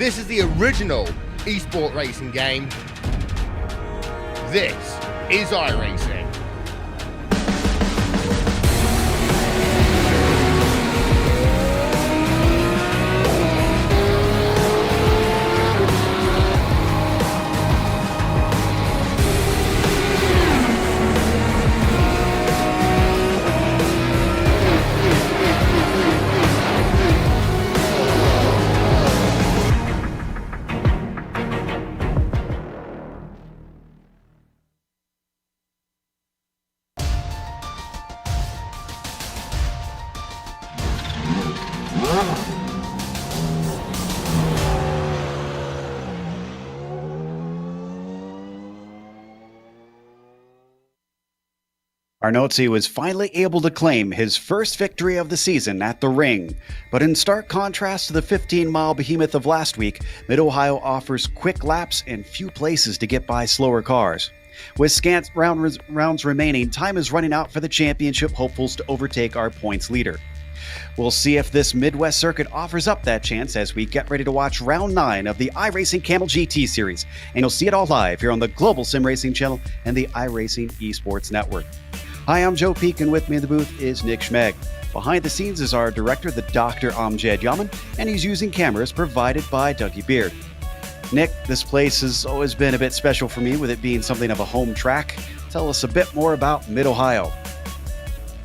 This is the original esport racing game. This is iRacing. Arnozzi was finally able to claim his first victory of the season at the ring, but in stark contrast to the 15-mile behemoth of last week, Mid-Ohio offers quick laps and few places to get by slower cars. With scant rounds remaining, time is running out for the championship hopefuls to overtake our points leader. We'll see if this Midwest circuit offers up that chance as we get ready to watch round 9 of the iRacing Kamel GT series, and you'll see it all live here on the Global SimRacing channel and the iRacing Esports Network. Hi, I'm Joe Peak, and with me in the booth is Nick Schmeg. Behind the scenes is our director, the Dr. Hans-joachim, and he's using cameras provided by Dougie Beard. Nick, this place has always been a bit special for me, with it being something of a home track. Tell us a bit more about Mid-Ohio.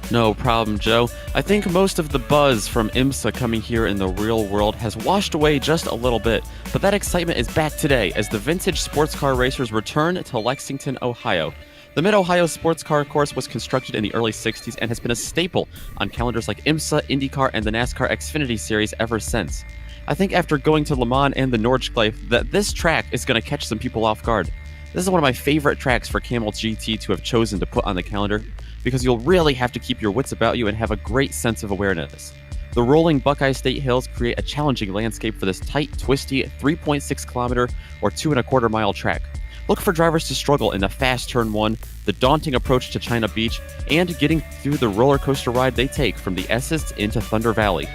No problem, Joe. I think most of the buzz from IMSA coming here in the real world has washed away just a little bit, but that excitement is back today as the vintage sports car racers return to Lexington, Ohio. The Mid-Ohio Sports Car course was constructed in the early 60s and has been a staple on calendars like IMSA, IndyCar, and the NASCAR Xfinity Series ever since. I think after going to Le Mans and the Nordschleife that this track is going to catch some people off guard. This is one of my favorite tracks for Kamel GT to have chosen to put on the calendar because you'll really have to keep your wits about you and have a great sense of awareness. The rolling Buckeye State Hills create a challenging landscape for this tight, twisty 3.6 kilometer or 2.25 mile track. Look for drivers to struggle in the fast turn 1, the daunting approach to China Beach, and getting through the roller coaster ride they take from the Estes into Thunder Valley.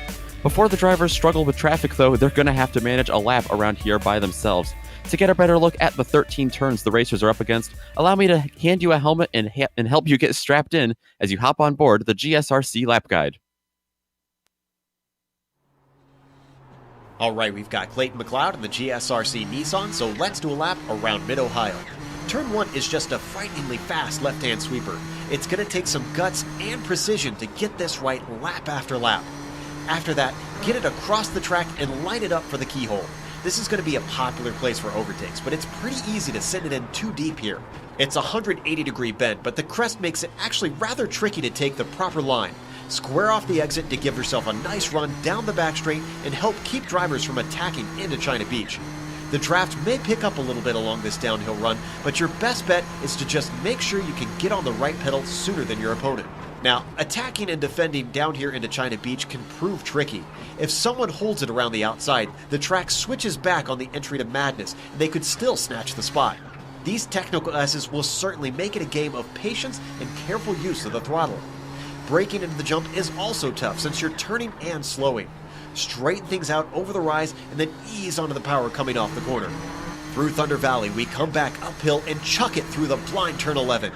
Before the drivers struggle with traffic, though, they're going to have to manage a lap around here by themselves. To get a better look at the 13 turns the racers are up against, allow me to hand you a helmet and help you get strapped in as you hop on board the GSRC lap guide. All right, we've got Clayton McLeod in the GSRC Nissan, so let's do a lap around Mid-Ohio. Turn 1 is just a frighteningly fast left-hand sweeper. It's going to take some guts and precision to get this right lap after lap. After that, get it across the track and line it up for the keyhole. This is going to be a popular place for overtakes, but it's pretty easy to send it in too deep here. It's a 180-degree bend, but the crest makes it actually rather tricky to take the proper line. Square off the exit to give yourself a nice run down the back straight and help keep drivers from attacking into China Beach. The draft may pick up a little bit along this downhill run, but your best bet is to just make sure you can get on the right pedal sooner than your opponent. Now, attacking and defending down here into China Beach can prove tricky. If someone holds it around the outside, the track switches back on the entry to Madness, and they could still snatch the spot. These technical S's will certainly make it a game of patience and careful use of the throttle. Braking into the jump is also tough since you're turning and slowing. Straighten things out over the rise and then ease onto the power coming off the corner. Through Thunder Valley, we come back uphill and chuck it through the blind turn 11.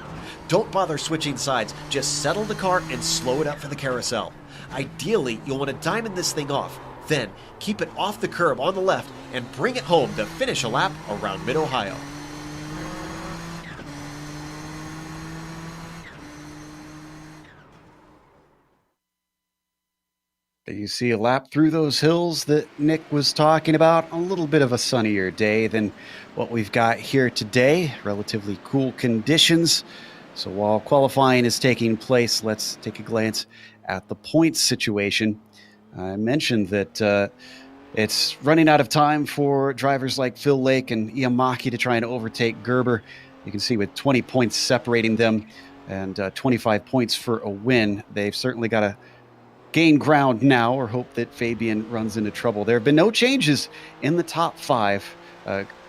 Don't bother switching sides, just settle the car and slow it up for the carousel. Ideally, you'll want to diamond this thing off. Then, keep it off the curb on the left and bring it home to finish a lap around Mid-Ohio. You see a lap through those hills that Nick was talking about. A little bit of a sunnier day than what we've got here today. Relatively cool conditions. So while qualifying is taking place, let's take a glance at the points situation. I mentioned that it's running out of time for drivers like Phil Lake and Iamaki to try and overtake Gerber. You can see with 20 points separating them and 25 points for a win, they've certainly got to gain ground now or hope that Fabian runs into trouble. There have been no changes in the top 5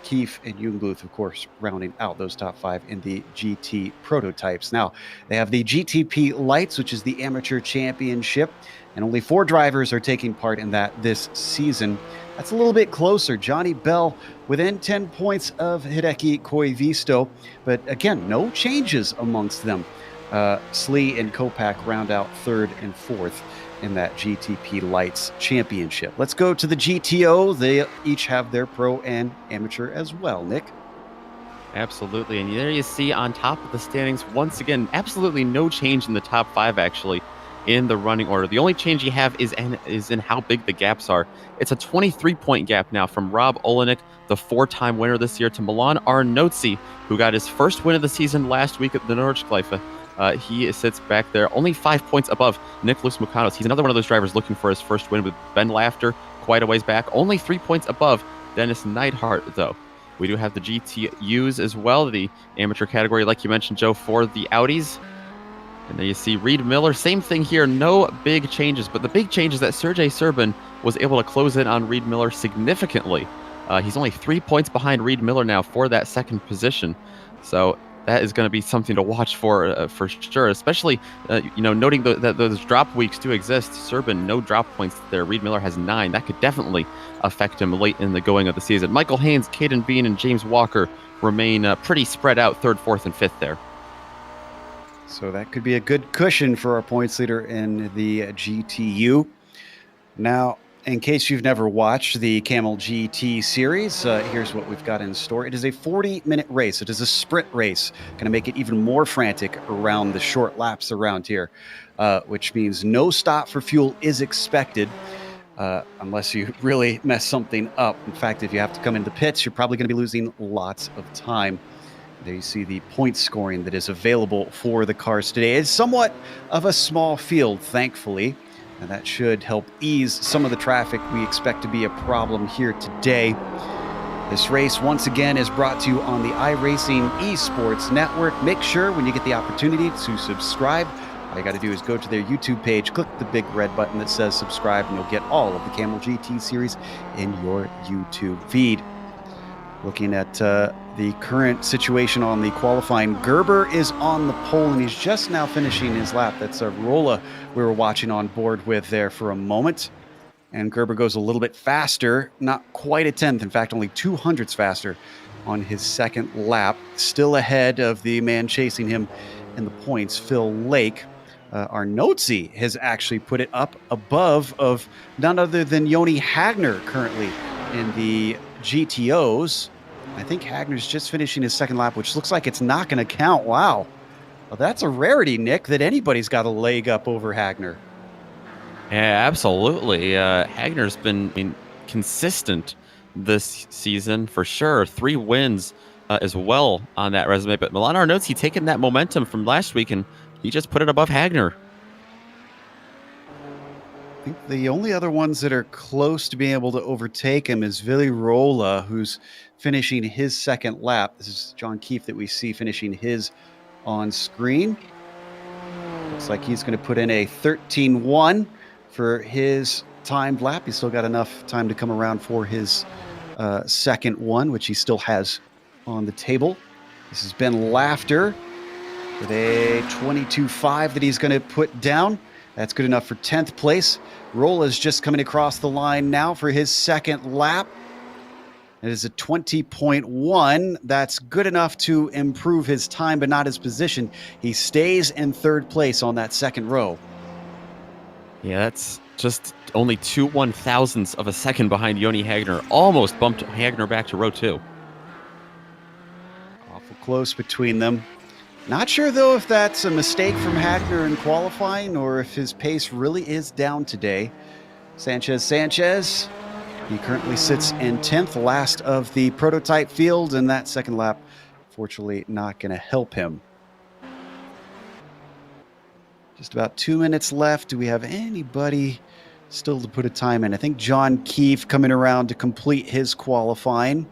Keefe and Jungbluth, of course, rounding out those top 5 in the GT prototypes. Now, they have the GTP Lights, which is the amateur championship, and only 4 drivers are taking part in that this season. That's a little bit closer. Johnny Bell within 10 points of Hideki Koivisto, but again, no changes amongst them. Slee and Kopak round out 3rd and 4th in that GTP Lights Championship. Let's go to the GTO. They each have their pro and amateur as well, Nick. Absolutely, and there you see on top of the standings, once again, absolutely no change in the top 5, actually, in the running order. The only change you have is in how big the gaps are. It's a 23-point gap now from Rob Olenek, the 4-time winner this year, to Milan Arnozzi, who got his first win of the season last week at the Nordschleife. He sits back there, only 5 points above Nicholas Mukanos. He's another one of those drivers looking for his first win with Ben Laughter quite a ways back. Only 3 points above Dennis Neidhart, though. We do have the GTUs as well, the amateur category, like you mentioned, Joe, for the Audis. And there you see Reed Miller. Same thing here, no big changes. But the big change is that Sergey Serbin was able to close in on Reed Miller significantly. He's only 3 points behind Reed Miller now for that second position. So that is going to be something to watch for sure, especially, noting that those drop weeks do exist. Serbin, no drop points there. Reed Miller has 9. That could definitely affect him late in the going of the season. Michael Haynes, Caden Bean, and James Walker remain pretty spread out, 3rd, 4th, and 5th there. So that could be a good cushion for our points leader in the GTU. Now, in case you've never watched the Kamel GT series, here's what we've got in store. It is a 40-minute race. It is a sprint race. Going to make it even more frantic around the short laps around here, which means no stop for fuel is expected unless you really mess something up. In fact, if you have to come into the pits, you're probably going to be losing lots of time. There you see the point scoring that is available for the cars today. It's somewhat of a small field, thankfully, and that should help ease some of the traffic we expect to be a problem here today. This race, once again, is brought to you on the iRacing Esports Network. Make sure when you get the opportunity to subscribe. All you got to do is go to their YouTube page, click the big red button that says subscribe, and you'll get all of the Kamel GT series in your YouTube feed. Looking at the current situation on the qualifying, Gerber is on the pole, and he's just now finishing his lap. That's Rolla we were watching on board with there for a moment. And Gerber goes a little bit faster, not quite a tenth, in fact, only 200ths faster on his second lap. Still ahead of the man chasing him in the points, Phil Lake. Arnozzi has actually put it up above of none other than Joni Hagner currently in the GTOs. I think Hagner's just finishing his second lap, which looks like it's not going to count. Wow. Well, that's a rarity, Nick, that anybody's got a leg up over Hagner. Yeah, absolutely. Hagner's been consistent this season for sure. 3 wins as well on that resume. But Milan Arnozzi taking that momentum from last week, and he just put it above Hagner. I think the only other ones that are close to being able to overtake him is Vili Rolla, who's finishing his second lap. This is John Keefe that we see finishing his on screen. Looks like he's going to put in a 13-1 for his timed lap. He's still got enough time to come around for his second one, which he still has on the table. This has been Laughter with a 22.5 that he's going to put down. That's good enough for 10th place. Rolla's just coming across the line now for his second lap. It is a 20.1. That's good enough to improve his time, but not his position. He stays in 3rd place on that second row. Yeah, that's just only 2 1,000ths of a second behind Joni Hagner. Almost bumped Hagner back to row 2. Awful close between them. Not sure, though, if that's a mistake from Hagner in qualifying or if his pace really is down today. Sanchez. He currently sits in 10th, last of the prototype field, and that second lap, fortunately, not going to help him. Just about 2 minutes left. Do we have anybody still to put a time in? I think John Keefe coming around to complete his qualifying.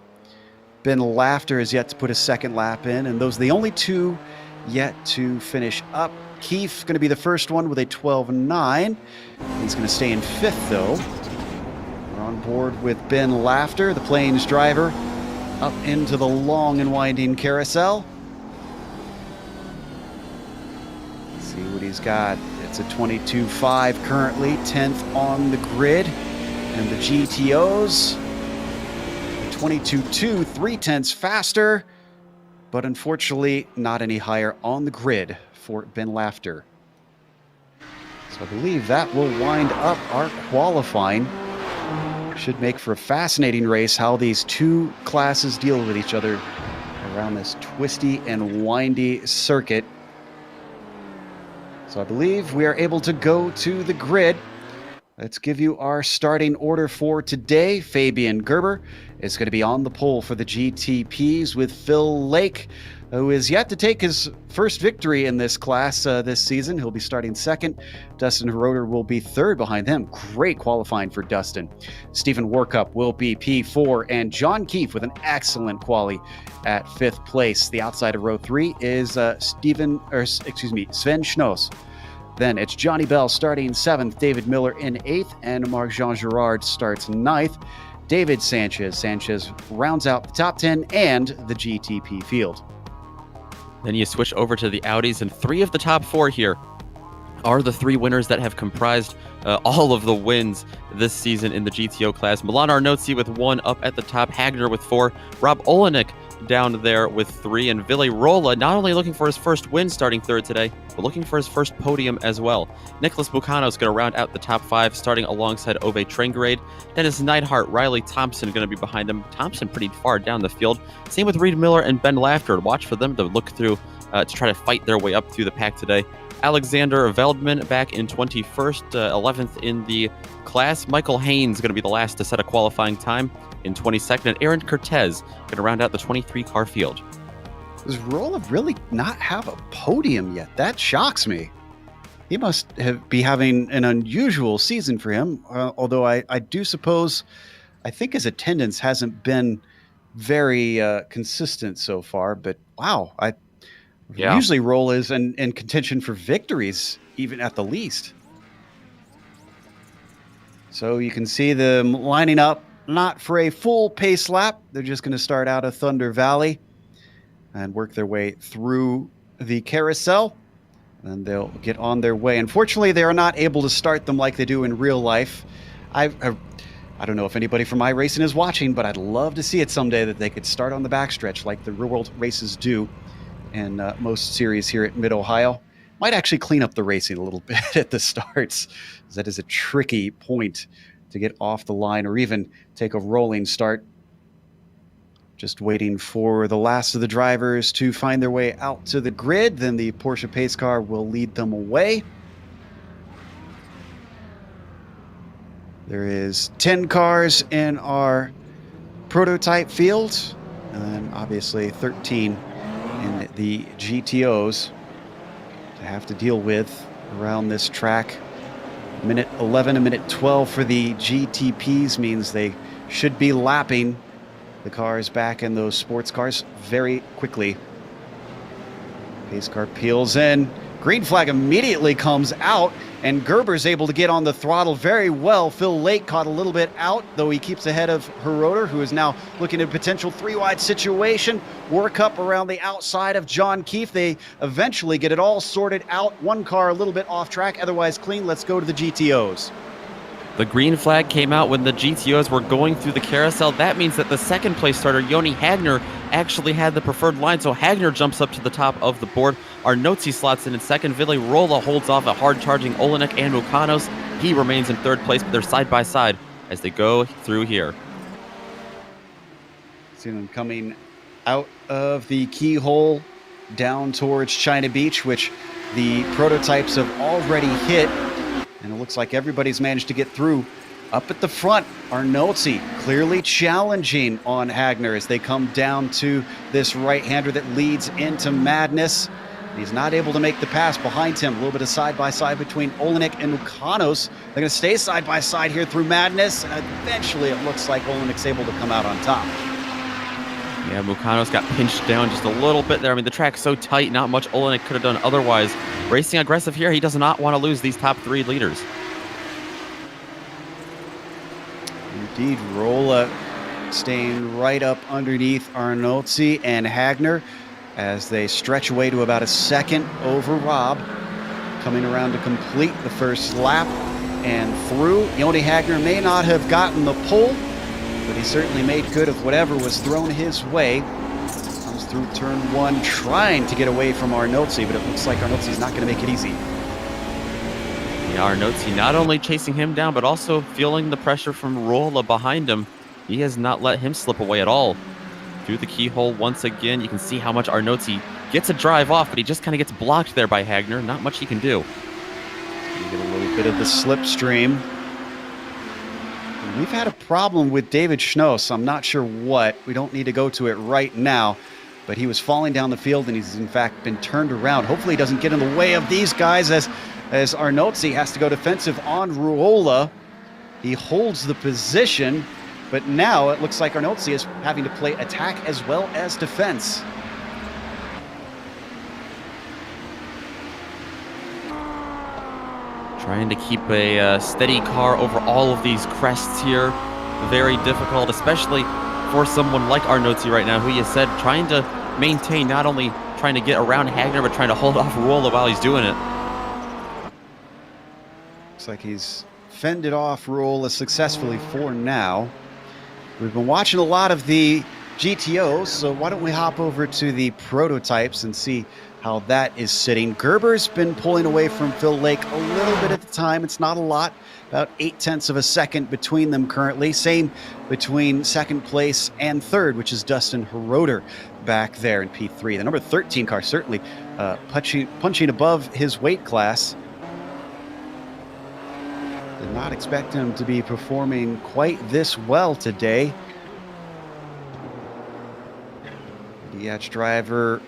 Ben Laughter is yet to put a second lap in, and those are the only 2 yet to finish up. Keefe going to be the first one with a 12.9. He's going to stay in 5th, though. We're on board with Ben Laughter, the Plains driver. up into the long and winding carousel. Let's see what he's got. It's a 22.5 currently, 10th on the grid. And the GTOs, 22.2, 0.3 faster, but unfortunately not any higher on the grid for Ben Laughter. So I believe that will wind up our qualifying. Should make for a fascinating race how these two classes deal with each other around this twisty and windy circuit. So I believe we are able to go to the grid. Let's give you our starting order for today. Fabian Gerber is going to be on the pole for the GTPs with Phil Lake, who is yet to take his first victory in this class this season. He'll be starting second. Dustin Herroder will be third behind them. Great qualifying for Dustin. Stephen Workup will be P4, and John Keefe with an excellent quali at fifth place. The outside of row 3 is Sven Schnoss. Then it's Johnny Bell starting 7th, David Miller in 8th, and Marc-Jean Girard starts 9th. David Sanchez rounds out the top 10 and the GTP field. Then you switch over to the Audis, and 3 of the top 4 here are the 3 winners that have comprised all of the wins this season in the GTO class. Milan Arnozzi with 1 up at the top, Hagner with 4, Rob Olenek down there with 3, and Ville Rolla not only looking for his first win starting 3rd today, but looking for his first podium as well. Nicholas Bucano is going to round out the top 5, starting alongside Ove Trengrade. Dennis Neidhart, Riley Thompson going to be behind him. Thompson pretty far down the field. Same with Reed Miller and Ben Laughter. Watch for them to look through to try to fight their way up through the pack today. Alexander Veldman back in 21st, 11th in the class. Michael Haynes going to be the last to set a qualifying time in 22nd, and Aaron Cortez going to round out the 23-car field. Does Rolla really not have a podium yet? That shocks me. He must be having an unusual season for him, although I do suppose, I think his attendance hasn't been very consistent so far, but wow, usually Rolla is in contention for victories, even at the least. So you can see them lining up, not for a full pace lap. They're just going to start out of Thunder Valley and work their way through the carousel, and they'll get on their way. Unfortunately, they are not able to start them like they do in real life. I don't know if anybody from iRacing is watching, but I'd love to see it someday that they could start on the backstretch like the real world races do in most series here at Mid-Ohio. Might actually clean up the racing a little bit at the starts, as that is a tricky point to get off the line or even take a rolling start. Just waiting for the last of the drivers to find their way out to the grid. Then the Porsche pace car will lead them away. There is 10 cars in our prototype field, and then obviously 13 in the GTOs to have to deal with around this track. Minute 11 and minute 12 for the GTPs means they should be lapping the cars back in those sports cars very quickly. Pace car peels in. Green flag immediately comes out, and Gerber's able to get on the throttle very well. Phil Lake caught a little bit out, though he keeps ahead of Herroder, who is now looking at a potential 3-wide situation. Work up around the outside of John Keefe. They eventually get it all sorted out. One car a little bit off track, otherwise clean. Let's go to the GTOs. The green flag came out when the GTOs were going through the carousel. That means that the second place starter, Yoni Hagner, actually had the preferred line, so Hagner jumps up to the top of the board. Arnozzi slots in second. Ville Rolla holds off a hard-charging Olenek and Mukanos. He remains in third place, but they're side by side as they go through here. See them coming out of the keyhole down towards China Beach, which the prototypes have already hit. And it looks like everybody's managed to get through. Up at the front, Arnozzi clearly challenging on Hagner as they come down to this right-hander that leads into Madness. He's not able to make the pass behind him. A little bit of side-by-side between Olenek and Mukanos. They're going to stay side-by-side here through Madness, and eventually it looks like Olenek's able to come out on top. Yeah, Mukanos got pinched down just a little bit there. I mean, the track's so tight, not much Olenek could have done otherwise. Racing aggressive here. He does not want to lose these top 3 leaders. Indeed, Rolla staying right up underneath Arnolzi and Hagner as they stretch away to about a second over Rob. Coming around to complete the first lap and through. Joni Hagner may not have gotten the pole, but he certainly made good of whatever was thrown his way. Comes through turn one, trying to get away from Arnolzi, but it looks like Arnolzi's not going to make it easy. Yeah, Arnolzi not only chasing him down, but also feeling the pressure from Rolla behind him. He has not let him slip away at all. Through the keyhole once again, you can see how much Arnolzi gets a drive off, but he just kind of gets blocked there by Hagner. Not much he can do. You get a little bit of the slipstream. We've had a problem with David Schnoss. I'm not sure what. We don't need to go to it right now. But he was falling down the field, and he's in fact been turned around. Hopefully he doesn't get in the way of these guys as Arnolzi has to go defensive on Ruola. He holds the position, but now it looks like Arnolzi is having to play attack as well as defense. Trying to keep a steady car over all of these crests here. Very difficult, especially for someone like Arnolzi right now, who you said trying to maintain, not only trying to get around Hagner, but trying to hold off Ruola while he's doing it. Looks like he's fended off Ruola successfully for now. We've been watching a lot of the GTOs, so why don't we hop over to the prototypes and see how that is sitting. Gerber's been pulling away from Phil Lake a little bit at the time. It's not a lot, about 0.8 of a second between them currently. Same between second place and third, which is Dustin Heroder back there in P3. The number 13 car certainly punching above his weight class. Did not expect him to be performing quite this well today. DH driver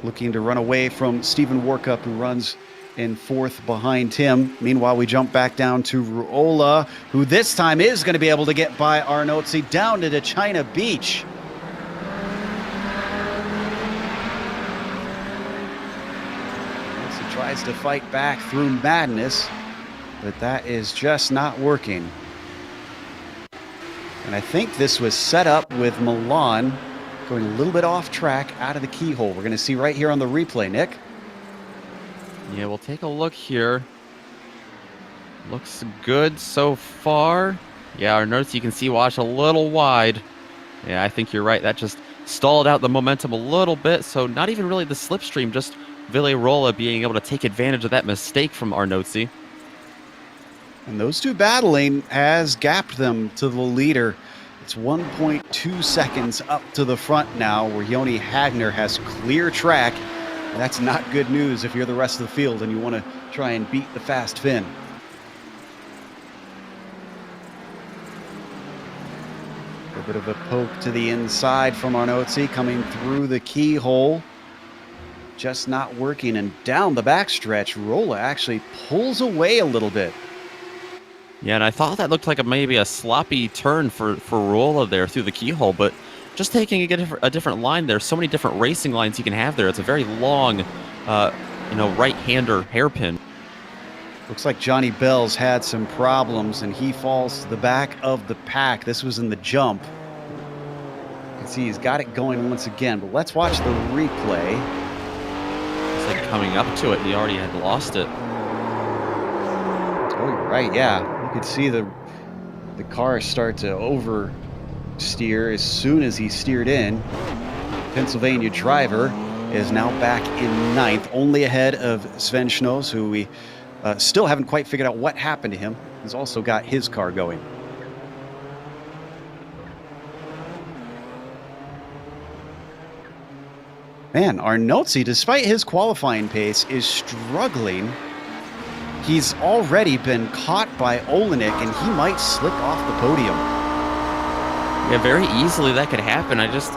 looking to run away from Stephen Warkup, who runs in fourth behind him. Meanwhile, we jump back down to Ruola, who this time is going to be able to get by Arnolzi down to China Beach. He tries to fight back through madness, but that is just not working. And I think this was set up with Milan going a little bit off track out of the keyhole. We're going to see right here on the replay, Nick. Yeah, we'll take a look here. Looks good so far. Yeah, Arnolzi, you can see, wash a little wide. Yeah, I think you're right. That just stalled out the momentum a little bit. So not even really the slipstream, just Rolla being able to take advantage of that mistake from Arnolzi. And those two battling has gapped them to the leader. It's 1.2 seconds up to the front now, where Joni Hagner has clear track. And that's not good news if you're the rest of the field and you want to try and beat the fast Finn. A bit of a poke to the inside from Arnolzi coming through the keyhole. Just not working, and down the backstretch, Rolla actually pulls away a little bit. Yeah, and I thought that looked like maybe a sloppy turn for Rolla there through the keyhole, but just taking a different line there. So many different racing lines you can have there. It's a very long, right-hander hairpin. Looks like Johnny Bell's had some problems, and he falls to the back of the pack. This was in the jump. You can see he's got it going once again, but let's watch the replay. It's like coming up to it, and he already had lost it. Oh, you're right, yeah. You could see the car start to oversteer as soon as he steered in. Pennsylvania driver is now back in ninth, only ahead of Sven Schnoss, who we still haven't quite figured out what happened to him. He's also got his car going. Man, Arnolzi, despite his qualifying pace, is struggling. He's already been caught by Olenek, and he might slip off the podium. Yeah, very easily that could happen. I just,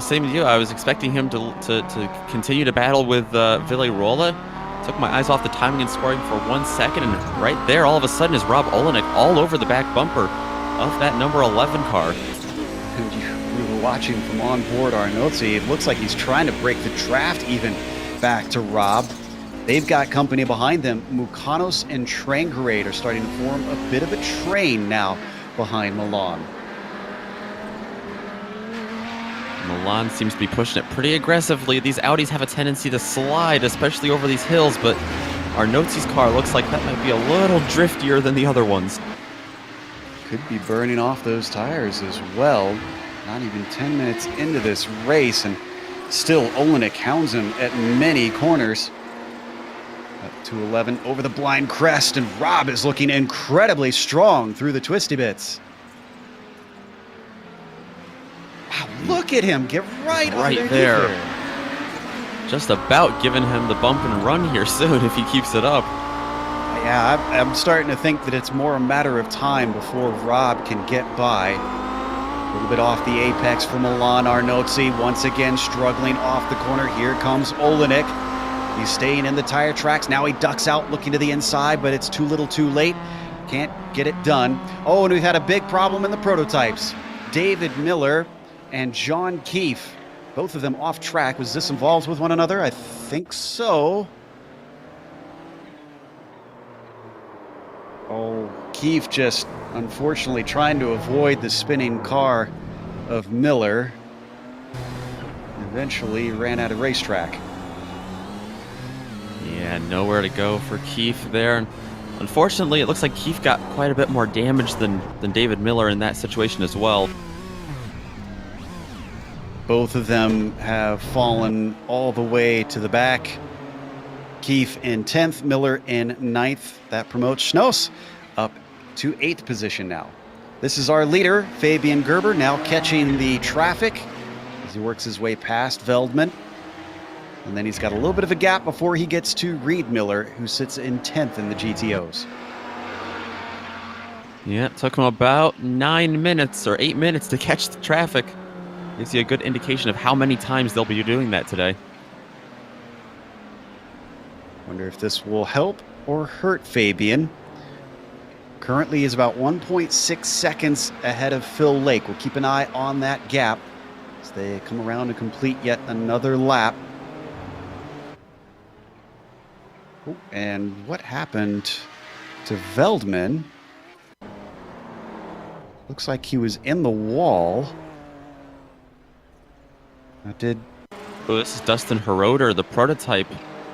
same as you, I was expecting him to continue to battle with Ville Rolla. Took my eyes off the timing and scoring for 1 second, and right there, all of a sudden, is Rob Olenek all over the back bumper of that number 11 car. We were watching from on board Arnolzi. It looks like he's trying to break the draft even back to Rob. They've got company behind them. Mukanos and Trangerade are starting to form a bit of a train now behind Milan. Milan seems to be pushing it pretty aggressively. These Audis have a tendency to slide, especially over these hills, but Arnotzi's car looks like that might be a little driftier than the other ones. Could be burning off those tires as well. Not even 10 minutes into this race, and still Olenek hounds him at many corners. Up to 11 over the blind crest, and Rob is looking incredibly strong through the twisty bits. Wow, look at him get right there. Just about giving him the bump and run here soon if he keeps it up. Yeah, I'm starting to think that it's more a matter of time before Rob can get by. A little bit off the apex for Milan Arnotzi, once again struggling off the corner. Here comes Olenek. He's staying in the tire tracks. Now he ducks out looking to the inside, but it's too little too late. Can't get it done. Oh, and we've had a big problem in the prototypes. David Miller and John Keefe, both of them off track. Was this involved with one another? I think so. Oh, Keefe just unfortunately trying to avoid the spinning car of Miller. Eventually ran out of racetrack. Yeah, nowhere to go for Keefe there. And unfortunately, it looks like Keefe got quite a bit more damage than David Miller in that situation as well. Both of them have fallen all the way to the back. Keefe in 10th, Miller in 9th. That promotes Schnoss up to 8th position now. This is our leader, Fabian Gerber, now catching the traffic as he works his way past Veldman. And then he's got a little bit of a gap before he gets to Reed Miller, who sits in 10th in the GTOs. Yeah, it took him about 9 minutes or 8 minutes to catch the traffic. Gives you a good indication of how many times they'll be doing that today. Wonder if this will help or hurt Fabian. Currently is about 1.6 seconds ahead of Phil Lake. We'll keep an eye on that gap as they come around to complete yet another lap. Oh, and what happened to Veldman? Looks like he was in the wall. Oh, this is Dustin Heroder, the prototype.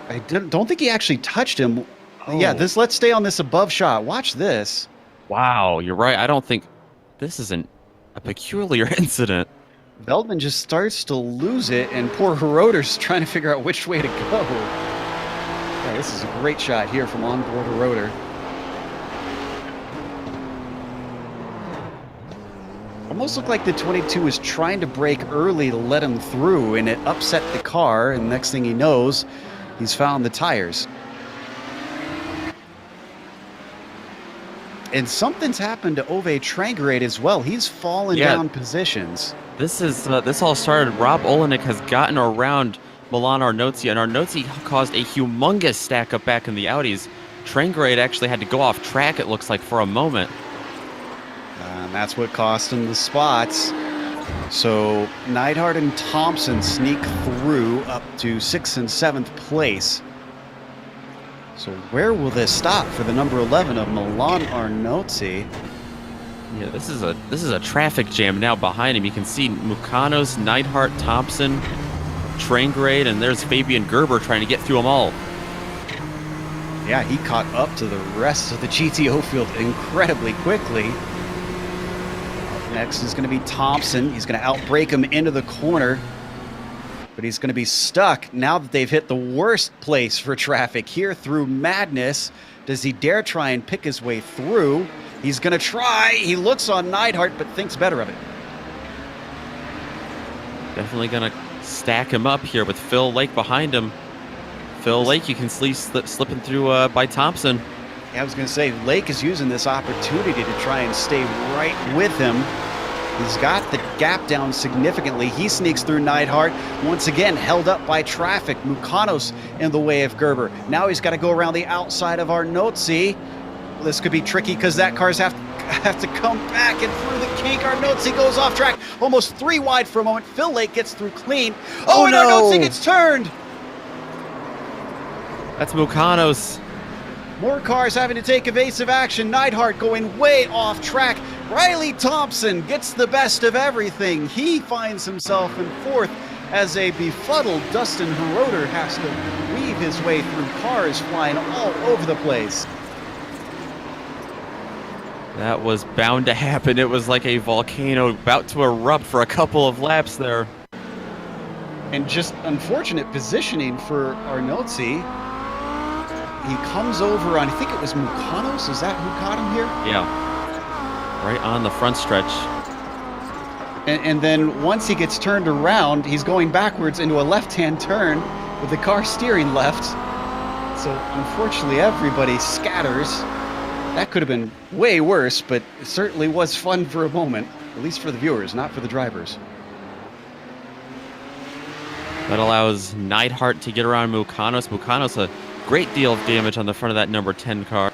I don't think he actually touched him. Oh. Yeah, let's stay on this above shot. Watch this. Wow, you're right. I don't think this is a peculiar incident. Veldman just starts to lose it, and poor Heroder's trying to figure out which way to go. Yeah, this is a great shot here from onboard Heroder. Almost looked like the 22 was trying to brake early to let him through, and it upset the car, and next thing he knows, he's found the tires. And something's happened to Ove Trangerade as well. He's fallen down positions. This all started. Rob Olenek has gotten around Milan Arnotzi, and Arnotzi caused a humongous stack up back in the Audis. Trangerade actually had to go off track, it looks like, for a moment. And that's what cost him the spots. So Neidhart and Thompson sneak through up to 6th and 7th place. So where will this stop for the number 11 of Milan Arnotzi? Yeah, this is a traffic jam now behind him. You can see Mukanos, Neidhart, Thompson, Trangerade, and there's Fabian Gerber trying to get through them all. Yeah, he caught up to the rest of the GTO field incredibly quickly. Next is going to be Thompson. He's going to outbrake him into the corner, but he's going to be stuck now that they've hit the worst place for traffic here through Madness. Does he dare try and pick his way through? He's going to try. He looks on Neidhart, but thinks better of it. Definitely going to stack him up here with Phil Lake behind him. Phil Lake, you can see slipping through by Thompson. Yeah, I was going to say, Lake is using this opportunity to try and stay right with him. He's got the gap down significantly. He sneaks through Neidhart. Once again, held up by traffic. Mukanos in the way of Gerber. Now he's got to go around the outside of Arnotzi. This could be tricky because that car's have to come back and through the kink. Arnotzi goes off track. Almost 3 wide for a moment. Phil Lake gets through clean. Oh, and no. Arnotzi gets turned. That's Mukanos. More cars having to take evasive action. Neidhart going way off track. Riley Thompson gets the best of everything. He finds himself in fourth as a befuddled Dustin Heroder has to weave his way through cars flying all over the place. That was bound to happen. It was like a volcano about to erupt for a couple of laps there. And just unfortunate positioning for Arnolzi. He comes over on, I think it was Mukanos. Is that who caught him here? Yeah. Right on the front stretch. And then once he gets turned around, he's going backwards into a left-hand turn with the car steering left. So unfortunately, everybody scatters. That could have been way worse, but it certainly was fun for a moment, at least for the viewers, not for the drivers. That allows Neidhart to get around Mukanos. Mukanos, a great deal of damage on the front of that number 10 car.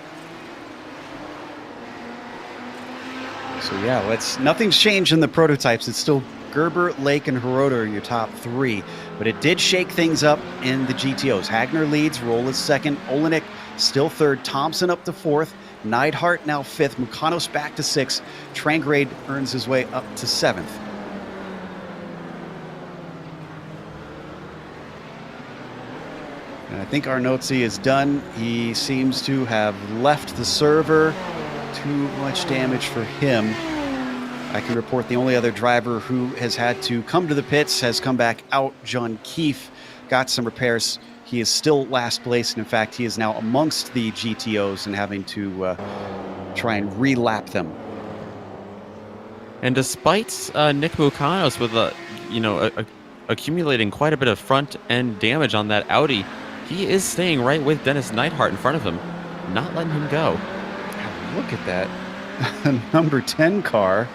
So yeah, nothing's changed in the prototypes. It's still Gerber, Lake, and Heroder are your top three. But it did shake things up in the GTOs. Hagner leads, Roll is second, Olenek still third, Thompson up to fourth, Neidhart now fifth, Mukanos back to sixth, Trangrade earns his way up to seventh. And I think Arnolzi is done. He seems to have left the server. Too much damage for him. I can report the only other driver who has had to come to the pits has come back out. John Keefe got some repairs. He is still last place, and in fact, he is now amongst the GTOs and having to try and relap them. And despite Nick Mukanos with accumulating quite a bit of front end damage on that Audi, he is staying right with Dennis Neidhart in front of him, not letting him go. Look at that. Number 10 car.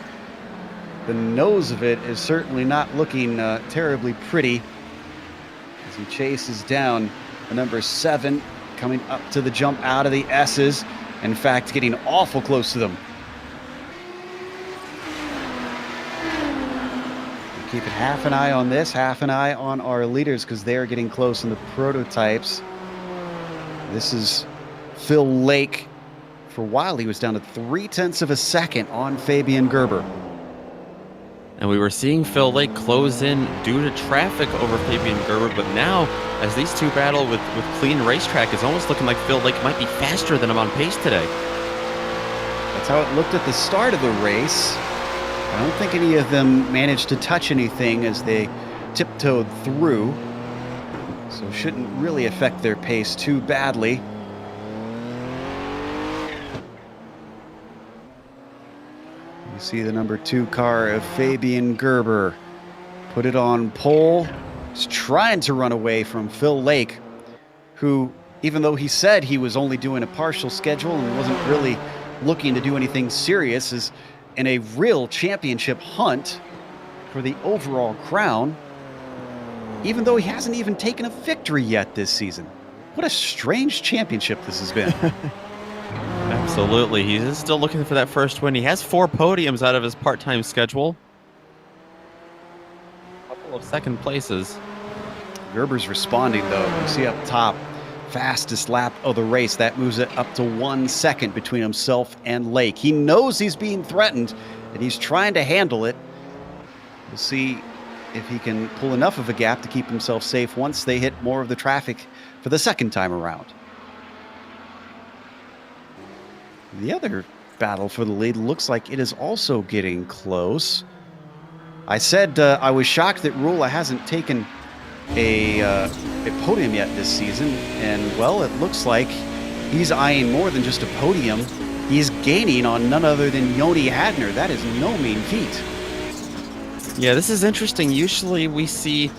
The nose of it is certainly not looking terribly pretty as he chases down the number 7, coming up to the jump out of the S's. In fact, getting awful close to them. Keeping half an eye on this, half an eye on our leaders because they are getting close in the prototypes. This is Phil Lake. For a while, he was down to 0.3 of a second on Fabian Gerber. And we were seeing Phil Lake close in due to traffic over Fabian Gerber, but now, as these two battle with clean racetrack, it's almost looking like Phil Lake might be faster than him on pace today. That's how it looked at the start of the race. I don't think any of them managed to touch anything as they tiptoed through, so shouldn't really affect their pace too badly. You see the number 2 car of Fabian Gerber. Put it on pole. He's trying to run away from Phil Lake, who, even though he said he was only doing a partial schedule and wasn't really looking to do anything serious, is in a real championship hunt for the overall crown, even though he hasn't even taken a victory yet this season. What a strange championship this has been. Absolutely. He's still looking for that first win. He has 4 podiums out of his part-time schedule. A couple of second places. Gerber's responding, though. You see up top, fastest lap of the race. That moves it up to 1 second between himself and Lake. He knows he's being threatened, and he's trying to handle it. We'll see if he can pull enough of a gap to keep himself safe once they hit more of the traffic for the second time around. The other battle for the lead looks like it is also getting close. I said I was shocked that Rula hasn't taken a podium yet this season, and well, it looks like he's eyeing more than just a podium. He's gaining on none other than Joni Hagner. That is no mean feat. Yeah, this is interesting. Usually we see,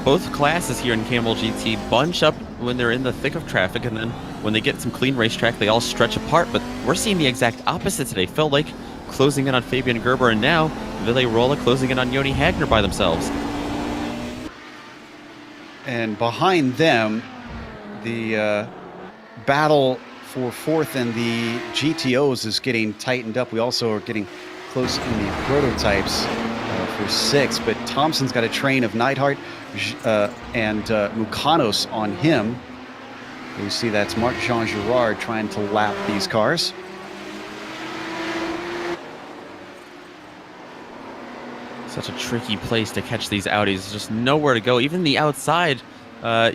both classes here in Kamel GT bunch up when they're in the thick of traffic, and then when they get some clean racetrack, they all stretch apart. But we're seeing the exact opposite today. Phil Lake closing in on Fabian Gerber, and now Ville Rolla closing in on Joni Hagner by themselves. And behind them, the battle for fourth in the GTOs is getting tightened up. We also are getting close in the prototypes for 6, but Thompson's got a train of Neidhart and Mukanos on him. You see that's Marc-Jean Girard trying to lap these cars. Such a tricky place to catch these Audis. There's just nowhere to go. Even the outside,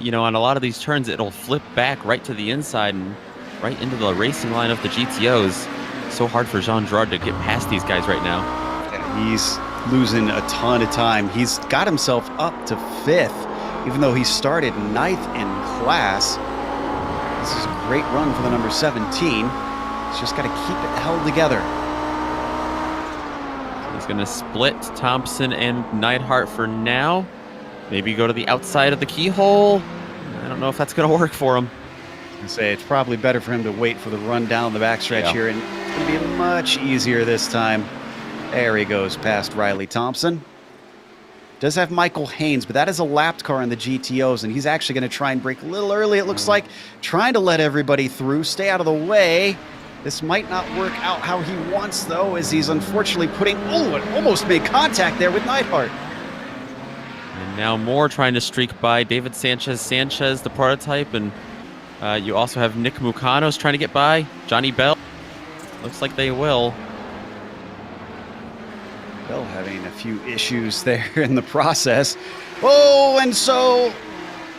you know, on a lot of these turns, it'll flip back right to the inside and right into the racing line of the GTOs. So hard for Jean Girard to get past these guys right now. Yeah, he's losing a ton of time. He's got himself up to 5th, even though he started 9th in class. This is a great run for the number 17. He's just got to keep it held together. He's going to split Thompson and Neidhart for now. Maybe go to the outside of the keyhole. I don't know if that's going to work for him. I say it's probably better for him to wait for the run down the backstretch here, and it's going to be much easier this time. There he goes past Riley Thompson. Does have Michael Haynes, but that is a lapped car in the GTOs, and he's actually going to try and brake a little early, it looks like. Trying to let everybody through, stay out of the way. This might not work out how he wants, though, as he's unfortunately putting... Oh, it almost made contact there with Neidhart. And now Moore trying to streak by David Sanchez. Sanchez, the prototype, and you also have Nick Mucanos trying to get by. Johnny Bell. Looks like they will. Bell having a few issues there in the process. Oh, and so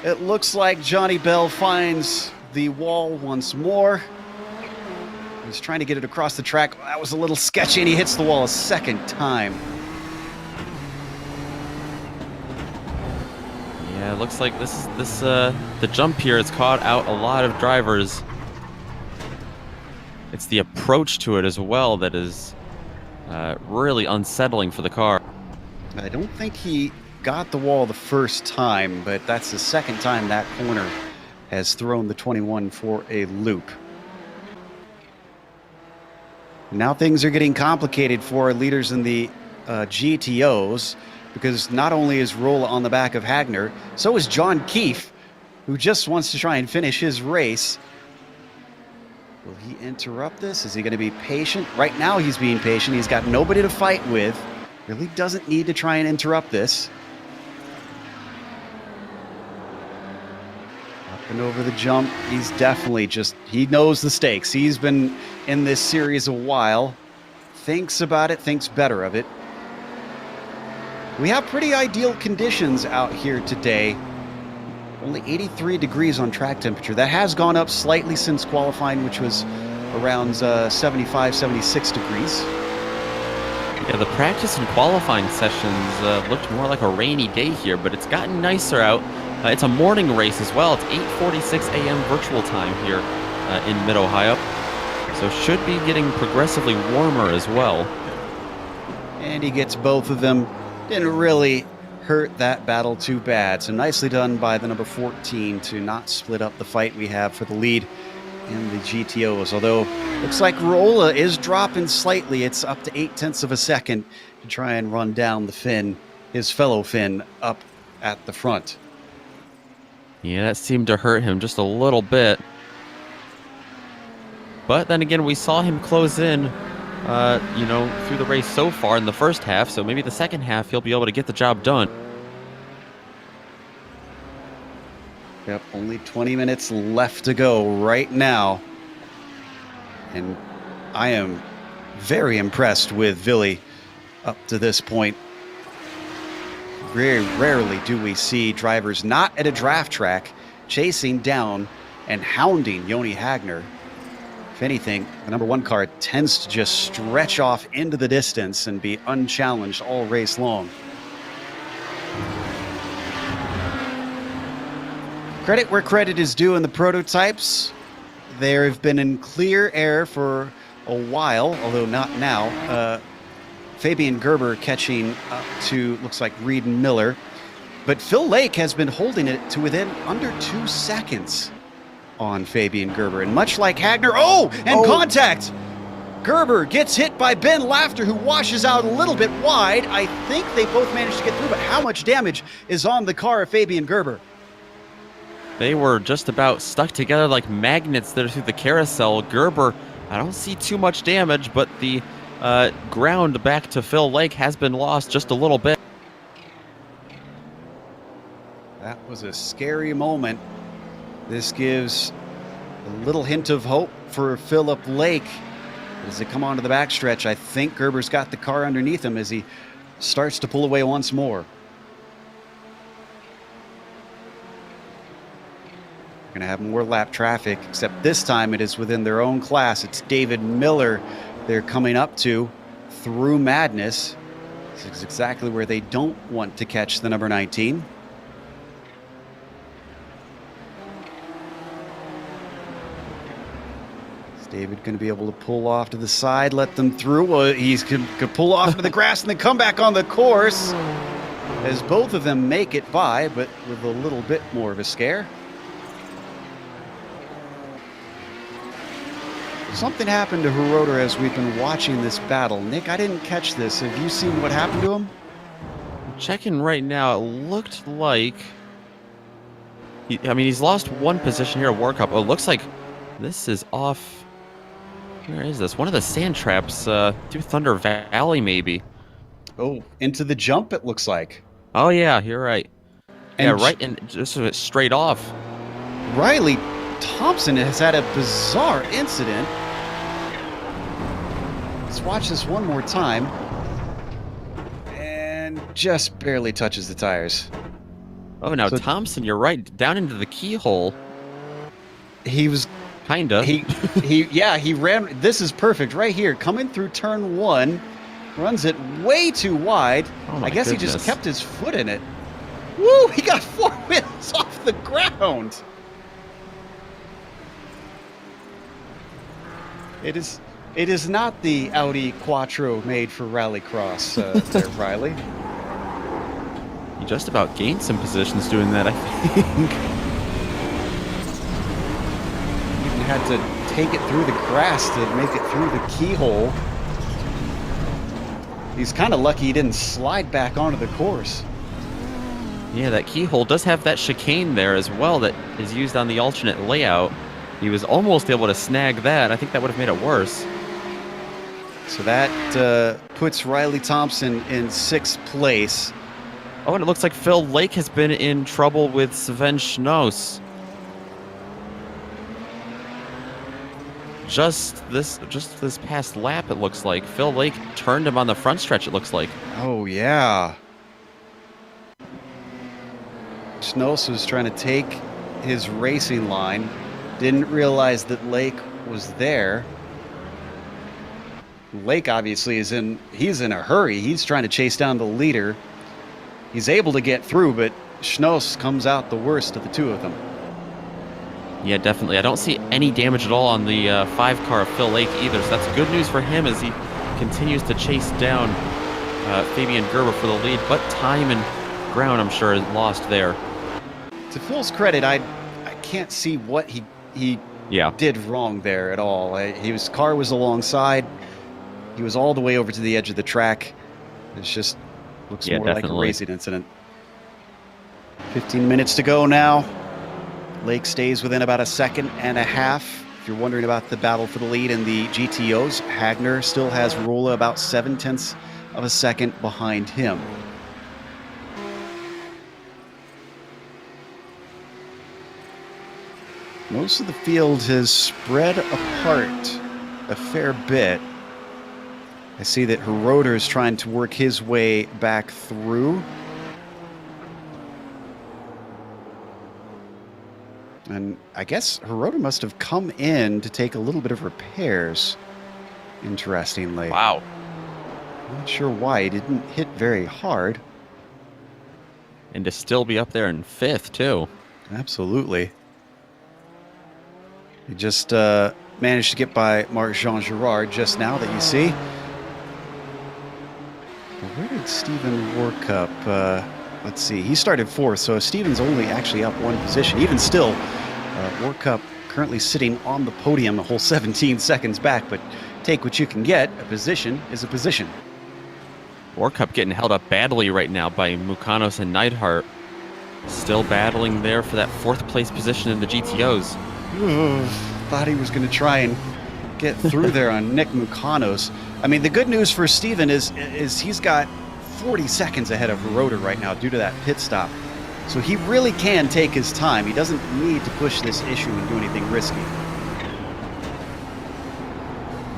it looks like Johnny Bell finds the wall once more. He's trying to get it across the track. That was a little sketchy, and he hits the wall a second time. Yeah, it looks like the jump here has caught out a lot of drivers. It's the approach to it as well that is really unsettling for the car. I don't think he got the wall the first time, but that's the second time that corner has thrown the 21 for a loop. Now things are getting complicated for our leaders in the GTOs, because not only is Rolla on the back of Hagner, so is John Keefe, who just wants to try and finish his race. Will he interrupt this? Is he going to be patient? Right now he's being patient. He's got nobody to fight with. Really doesn't need to try and interrupt this. Up and over the jump. He's definitely he knows the stakes. He's been in this series a while. Thinks about it, thinks better of it. We have pretty ideal conditions out here today. Only 83 degrees on track temperature. That has gone up slightly since qualifying, which was around 75, 76 degrees. Yeah, the practice and qualifying sessions looked more like a rainy day here, but it's gotten nicer out. It's a morning race as well. It's 8:46 a.m. virtual time here in Mid-Ohio. So should be getting progressively warmer as well. And he gets both of them. Didn't really hurt that battle too bad. So nicely done by the number 14 to not split up the fight we have for the lead in the GTOs. Although looks like Rolla is dropping slightly. It's up to 0.8 of a second to try and run down the Finn, his fellow Finn, up at the front. Yeah, that seemed to hurt him just a little bit. But then again, we saw him close in, through the race so far in the first half. So maybe the second half he'll be able to get the job done. Yep, only 20 minutes left to go right now. And I am very impressed with Vili up to this point. Very rarely do we see drivers not at a draft track chasing down and hounding Joni Hagner. If anything, the number 1 car tends to just stretch off into the distance and be unchallenged all race long. Credit where credit is due in the prototypes. They have been in clear air for a while, although not now. Fabian Gerber catching up to, looks like, Reed Miller. But Phil Lake has been holding it to within under 2 seconds on Fabian Gerber. And much like Hagner, contact! Gerber gets hit by Ben Lafter, who washes out a little bit wide. I think they both managed to get through, but how much damage is on the car of Fabian Gerber? They were just about stuck together like magnets there through the carousel. Gerber, I don't see too much damage, but the ground back to Phil Lake has been lost just a little bit. That was a scary moment. This gives a little hint of hope for Philip Lake as they come onto the backstretch. I think Gerber's got the car underneath him as he starts to pull away once more. We're going to have more lap traffic, except this time it is within their own class. It's David Miller they're coming up to through Madness. This is exactly where they don't want to catch the number 19. Is David going to be able to pull off to the side, let them through? Well, he's going to pull off into the grass and then come back on the course as both of them make it by, but with a little bit more of a scare. Something happened to Hiroder as we've been watching this battle. Nick, I didn't catch this. Have you seen what happened to him? Checking right now, it looked like... he's lost one position here at World Cup. Oh, it looks like this is off... Where is this? One of the sand traps through Thunder Valley, maybe. Oh, into the jump, it looks like. Oh, yeah, you're right. And yeah, right, and just straight off. Riley Thompson has had a bizarre incident. Let's watch this one more time. And just barely touches the tires. Oh, now So- Thompson, you're right. Down into the keyhole. He was, Kinda. he ran, this is perfect right here. Coming through turn one, runs it way too wide. Oh my I guess he goodness. just kept his foot in it. Woo, he got 4 wheels off the ground. It is not the Audi Quattro made for rallycross, there, Riley. He just about gained some positions doing that, I think. Even had to take it through the grass to make it through the keyhole. He's kind of lucky he didn't slide back onto the course. Yeah, that keyhole does have that chicane there as well that is used on the alternate layout. He was almost able to snag that. I think that would have made it worse. So that puts Riley Thompson in 6th place. Oh, and it looks like Phil Lake has been in trouble with Sven Schnoss. Just this past lap, it looks like. Phil Lake turned him on the front stretch, it looks like. Oh, yeah. Schnoss was trying to take his racing line. Didn't realize that Lake was there. Lake obviously he's in a hurry. He's trying to chase down the leader. He's able to get through, but Schnoss comes out the worst of the two of them. Yeah, definitely. I don't see any damage at all on the 5 car of Phil Lake either, so that's good news for him as he continues to chase down Fabian Gerber for the lead, but time and ground, I'm sure, is lost there. To Phil's credit, I can't see what he Yeah. did wrong there at all. His car was alongside. He was all the way over to the edge of the track. It's just looks more like a definitely. racing incident. 15 minutes to go now. Lake stays within about 1.5 seconds. If you're wondering about the battle for the lead in the GTOs, Hagner still has Rolla about 0.7 of a second behind him. Most of the field has spread apart a fair bit. I see that Hiroder is trying to work his way back through. And I guess Hiroder must have come in to take a little bit of repairs, interestingly. Wow. I'm not sure why. He didn't hit very hard. And to still be up there in 5th, too. Absolutely. He just managed to get by Marc-Jean Girard just now that you see. Well, where did Stephen Workup? Let's see. He started 4th, so Stephen's only actually up 1 position. Even still, Workup currently sitting on the podium a whole 17 seconds back, but take what you can get. A position is a position. Workup getting held up badly right now by Mukanos and Neidhart. Still battling there for that 4th place position in the GTOs. Thought he was going to try and get through there on Nick Mukanos. I mean, the good news for Steven is he's got 40 seconds ahead of Hiroder right now due to that pit stop. So he really can take his time. He doesn't need to push this issue and do anything risky.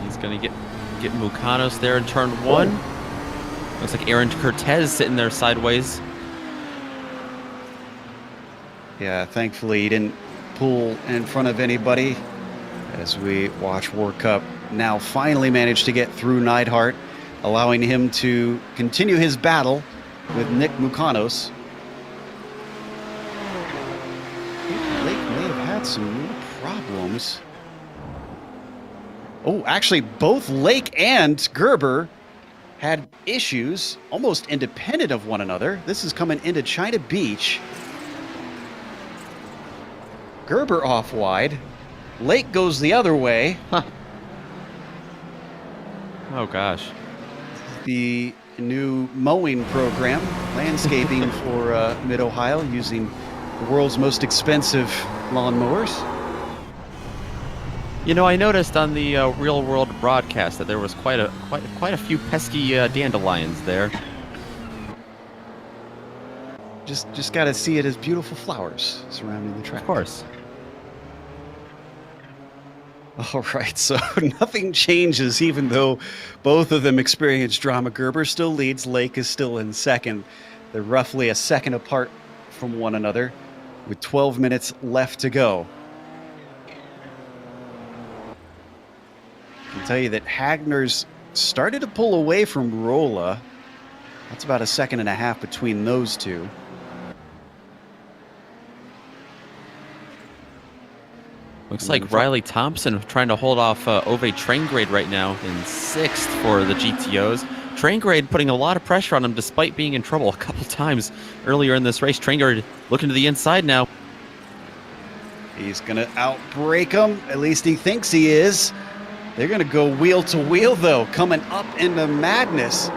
He's going to get Mukanos there in turn 1. Looks like Aaron Cortez sitting there sideways. Yeah, thankfully he didn't pull in front of anybody as we watch World Cup now finally manage to get through Neidhart, allowing him to continue his battle with Nick Mukanos. Lake may have had some more problems. Oh, actually, both Lake and Gerber had issues almost independent of one another. This is coming into China Beach. Gerber off wide. Lake goes the other way. Huh. Oh, gosh. The new mowing program, landscaping for Mid-Ohio, using the world's most expensive lawnmowers. You know, I noticed on the Real World broadcast that there was quite a few pesky dandelions there. Just got to see it as beautiful flowers surrounding the track. Of course. All right, so nothing changes, even though both of them experience drama. Gerber still leads. Lake is still in second. They're roughly a second apart from one another with 12 minutes left to go. I can tell you that Hagner's started to pull away from Rolla. That's about a second and a half between those two. Looks like Riley Thompson trying to hold off Ove Traingrade right now in sixth for the GTOs. Traingrade putting a lot of pressure on him despite being in trouble a couple times earlier in this race. Traingrade looking to the inside now. He's going to outbrake him. At least he thinks he is. They're going to go wheel to wheel, though, coming up into madness.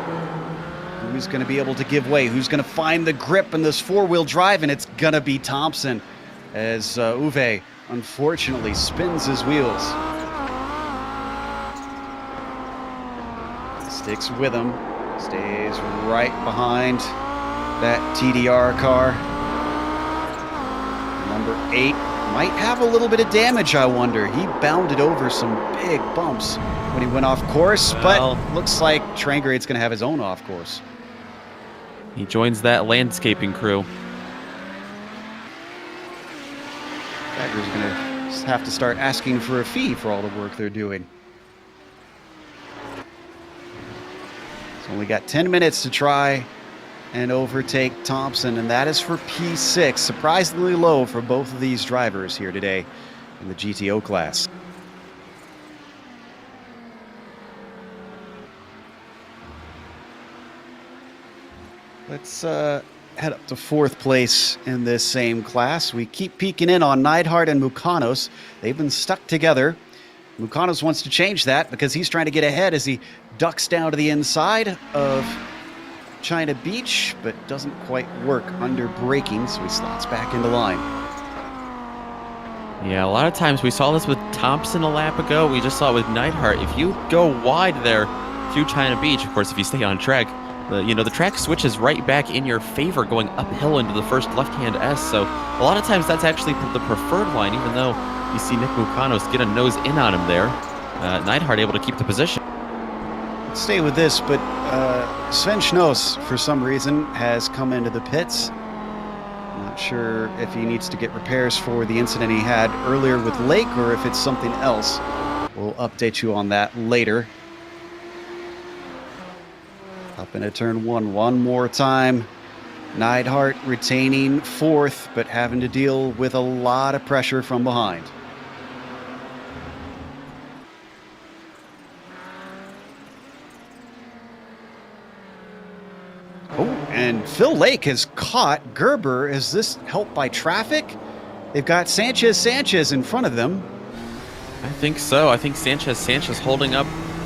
Who's going to be able to give way? Who's going to find the grip in this four-wheel drive? And it's going to be Thompson as Uwe unfortunately spins his wheels. Sticks with him. Stays right behind that TDR car. Number 8 might have a little bit of damage, I wonder. He bounded over some big bumps when he went off course, but looks like Traingrade's going to have his own off course. He joins that landscaping crew. Traingrade's going to have to start asking for a fee for all the work they're doing. It's only got 10 minutes to try and overtake Thompson, and that is for P6. Surprisingly low for both of these drivers here today in the GTO class. Let's head up to 4th place in this same class. We keep peeking in on Neidhart and Mukanos. They've been stuck together. Mukanos wants to change that because he's trying to get ahead as he ducks down to the inside of China Beach, but doesn't quite work under braking, so he slots back into line. Yeah, a lot of times we saw this with Thompson a lap ago. We just saw it with Neidhart. If you go wide there through China Beach, of course, if you stay on track, the track switches right back in your favor going uphill into the first left-hand S. So a lot of times that's actually the preferred line, even though you see Nick Mukanos get a nose in on him there. Neidhart able to keep the position. Let's stay with this, but Sven Schnoss, for some reason, has come into the pits. Not sure if he needs to get repairs for the incident he had earlier with Lake or if it's something else. We'll update you on that later. Up into turn 1 more time. Neidhart retaining 4th, but having to deal with a lot of pressure from behind. Oh, and Phil Lake has caught Gerber. Is this helped by traffic? They've got Sanchez in front of them. I think so. I think Sanchez holding up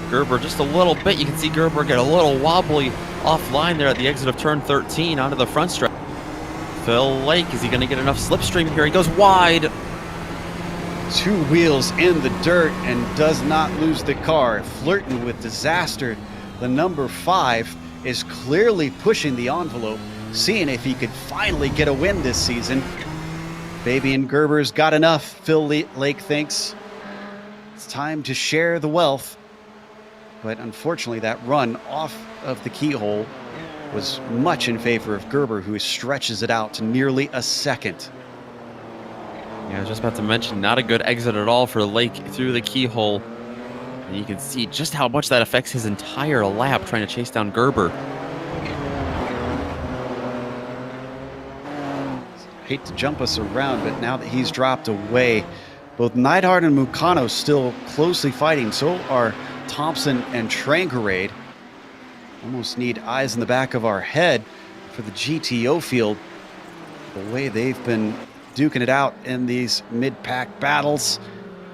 Gerber just a little bit. You can see Gerber get a little wobbly offline there at the exit of turn 13 onto the front stretch. Phil Lake, is he going to get enough slipstream here? He goes wide. 2 wheels in the dirt and does not lose the car. Flirting with disaster. The number 5 is clearly pushing the envelope, seeing if he could finally get a win this season. Fabian Gerber's got enough, Phil Lake thinks. It's time to share the wealth. But unfortunately, that run off of the keyhole was much in favor of Gerber, who stretches it out to nearly a second. Yeah, I was just about to mention, not a good exit at all for Lake through the keyhole. And you can see just how much that affects his entire lap trying to chase down Gerber. Hate to jump us around, but now that he's dropped away, both Neidhart and Mukano still closely fighting. So are Thompson and Trangerade. Almost need eyes in the back of our head for the GTO field. The way they've been duking it out in these mid-pack battles.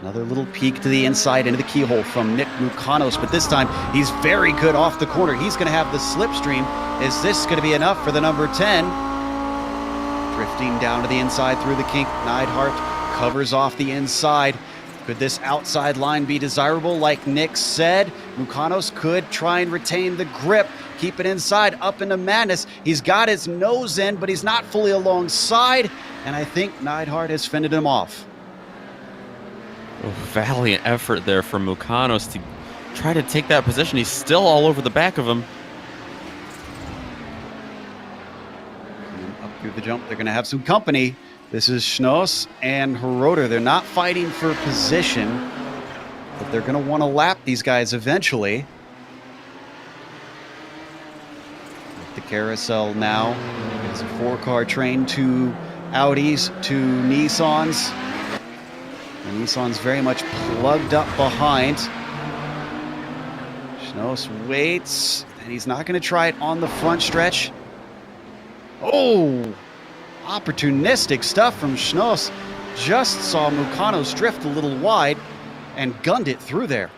Another little peek to the inside into the keyhole from Nick Mukanos, but this time he's very good off the corner. He's going to have the slipstream. Is this going to be enough for the number 10? Drifting down to the inside through the kink. Neidhart covers off the inside. Could this outside line be desirable? Like Nick said, Mukanos could try and retain the grip, keep it inside, up into Madness. He's got his nose in, but he's not fully alongside, and I think Neidhart has fended him off. A valiant effort there from Mukanos to try to take that position. He's still all over the back of him. Up through the jump, they're going to have some company. This is Schnoss and Heroder. They're not fighting for position, but they're going to want to lap these guys eventually. The carousel now is a 4-car train, 2 Audis, 2 Nissans. The Nissan's very much plugged up behind. Schnoss waits, and he's not going to try it on the front stretch. Oh! Opportunistic stuff from Schnoss. Just saw Mukanos drift a little wide and gunned it through there.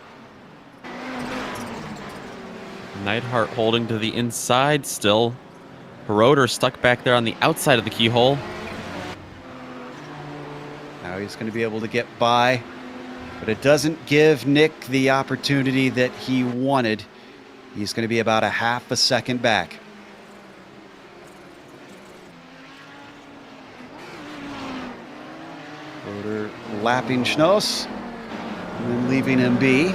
Neidhart holding to the inside still. Heroder stuck back there on the outside of the keyhole. Now he's going to be able to get by, but it doesn't give Nick the opportunity that he wanted. He's going to be about a half a second back. Heroder lapping Schnoss and then leaving him be.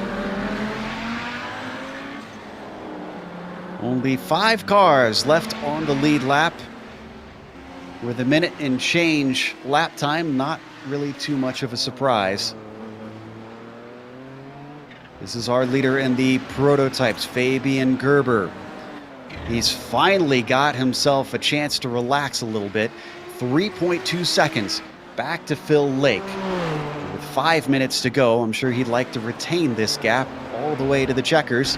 Only 5 cars left on the lead lap. With a minute and change lap time, not really too much of a surprise. This is our leader in the prototypes, Fabian Gerber. He's finally got himself a chance to relax a little bit. 3.2 seconds back to Phil Lake. With 5 minutes to go, I'm sure he'd like to retain this gap all the way to the checkers.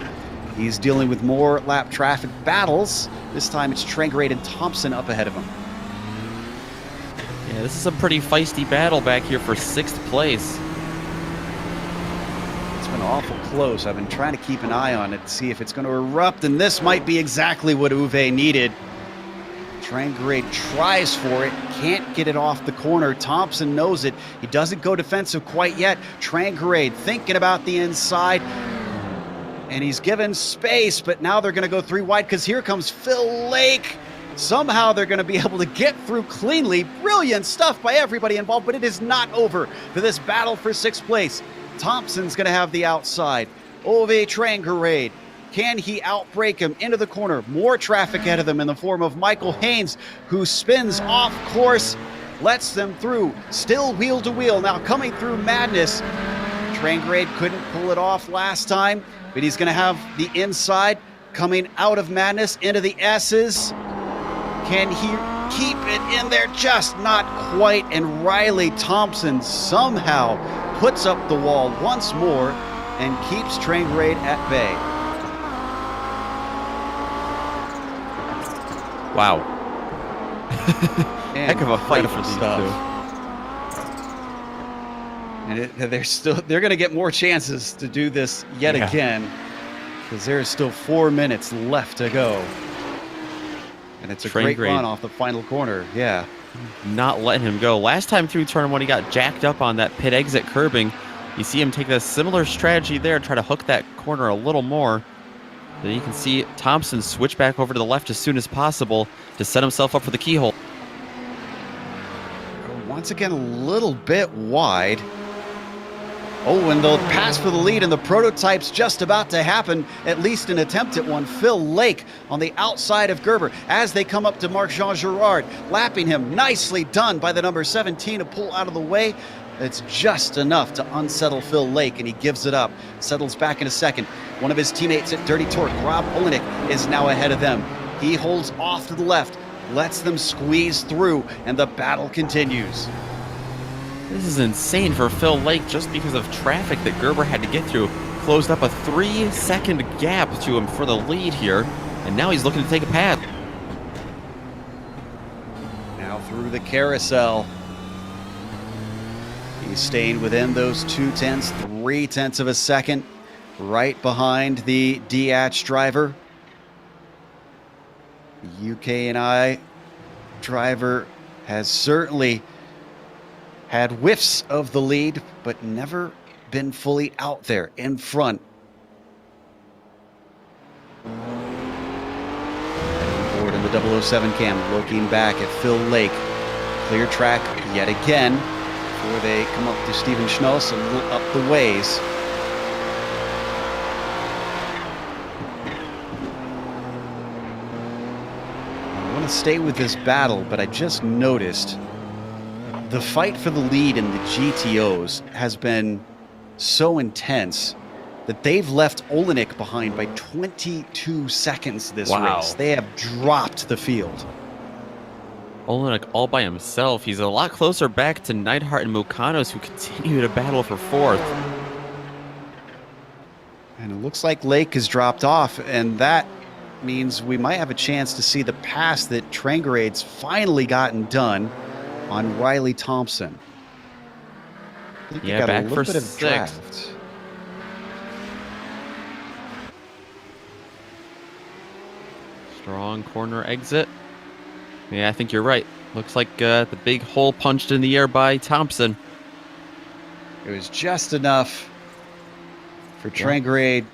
He's dealing with more lap traffic battles. This time it's Trangerade and Thompson up ahead of him. Yeah, this is a pretty feisty battle back here for 6th place. It's been awful close. I've been trying to keep an eye on it to see if it's going to erupt, and this might be exactly what Uwe needed. Trangerade tries for it, can't get it off the corner. Thompson knows it. He doesn't go defensive quite yet. Trangerade thinking about the inside, and he's given space, but now they're going to go 3 wide because here comes Phil Lake. Somehow they're going to be able to get through cleanly. Brilliant stuff by everybody involved, but it is not over for this battle for 6th place. Thompson's going to have the outside. Ove Trangerade. Can he outbrake him into the corner? More traffic ahead of them in the form of Michael Haynes, who spins off course, lets them through. Still wheel to wheel. Now coming through Madness. Trangerade couldn't pull it off last time, but he's going to have the inside coming out of Madness into the S's. Can he keep it in there? Just not quite. And Riley Thompson somehow puts up the wall once more and keeps Trangerade at bay. Wow. Heck of a fight for these two. And they're going to get more chances to do this yet again, because there is still 4 minutes left to go. And it's a great run off the final corner. Yeah. Not letting him go. Last time through turn 1, he got jacked up on that pit exit curbing. You see him take a similar strategy there, try to hook that corner a little more. Then you can see Thompson switch back over to the left as soon as possible to set himself up for the keyhole. Once again, a little bit wide. Oh, and the pass for the lead, and the prototype's just about to happen, at least an attempt at one. Phil Lake on the outside of Gerber as they come up to Marc-Jean Girard, lapping him. Nicely done by the number 17 to pull out of the way. It's just enough to unsettle Phil Lake, and he gives it up. Settles back in a second. One of his teammates at Dirty Torque, Rob Olenek, is now ahead of them. He holds off to the left, lets them squeeze through, and the battle continues. This is insane for Phil Lake just because of traffic that Gerber had to get through. Closed up a 3-second gap to him for the lead here, and now he's looking to take a pass. Now through the carousel. He's staying within those 0.2, 0.3 of a second, right behind the DH driver. The UK&I driver has certainly had whiffs of the lead, but never been fully out there in front. Heading forward in the 007 cam, looking back at Phil Lake. Clear track yet again before they come up to Steven Schnoss a little up the ways. I want to stay with this battle, but I just noticed the fight for the lead in the GTOs has been so intense that they've left Olenek behind by 22 seconds this race. They have dropped the field. Olenek all by himself. He's a lot closer back to Neidhart and Mukanos, who continue to battle for fourth. And it looks like Lake has dropped off, and that means we might have a chance to see the pass that Trangerade's finally gotten done on Riley Thompson. I think Yeah, back for bit of sixth. draft. Strong corner exit. Yeah, I think you're right. Looks like the big hole punched in the air by Thompson. It was just enough for Trangrade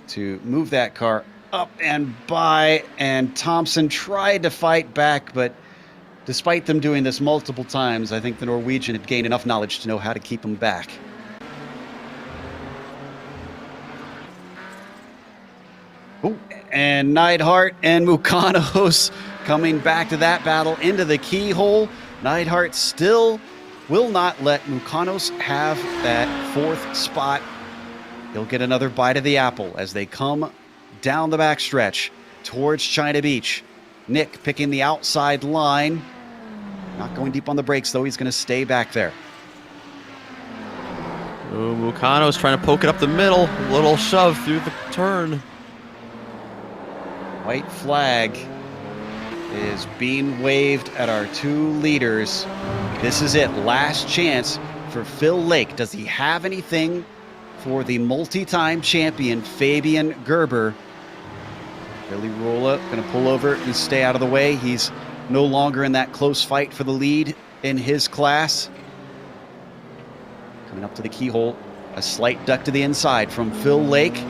to move that car up and by, and Thompson tried to fight back, but despite them doing this multiple times, I think the Norwegian had gained enough knowledge to know how to keep him back. Ooh, and Neidhart and Mukanos coming back to that battle into the keyhole. Neidhart still will not let Mukanos have that fourth spot. He'll get another bite of the apple as they come down the backstretch towards China Beach. Nick picking the outside line. Not going deep on the brakes, though. He's going to stay back there. Oh, Mukanos trying to poke it up the middle. A little shove through the turn. White flag is being waved at our two leaders. This is it. Last chance for Phil Lake. Does he have anything for the multi-time champion, Fabian Gerber? Billy Rolla going to pull over and stay out of the way. He's no longer in that close fight for the lead in his class. Coming up to the keyhole, a slight duck to the inside from Phil Lake.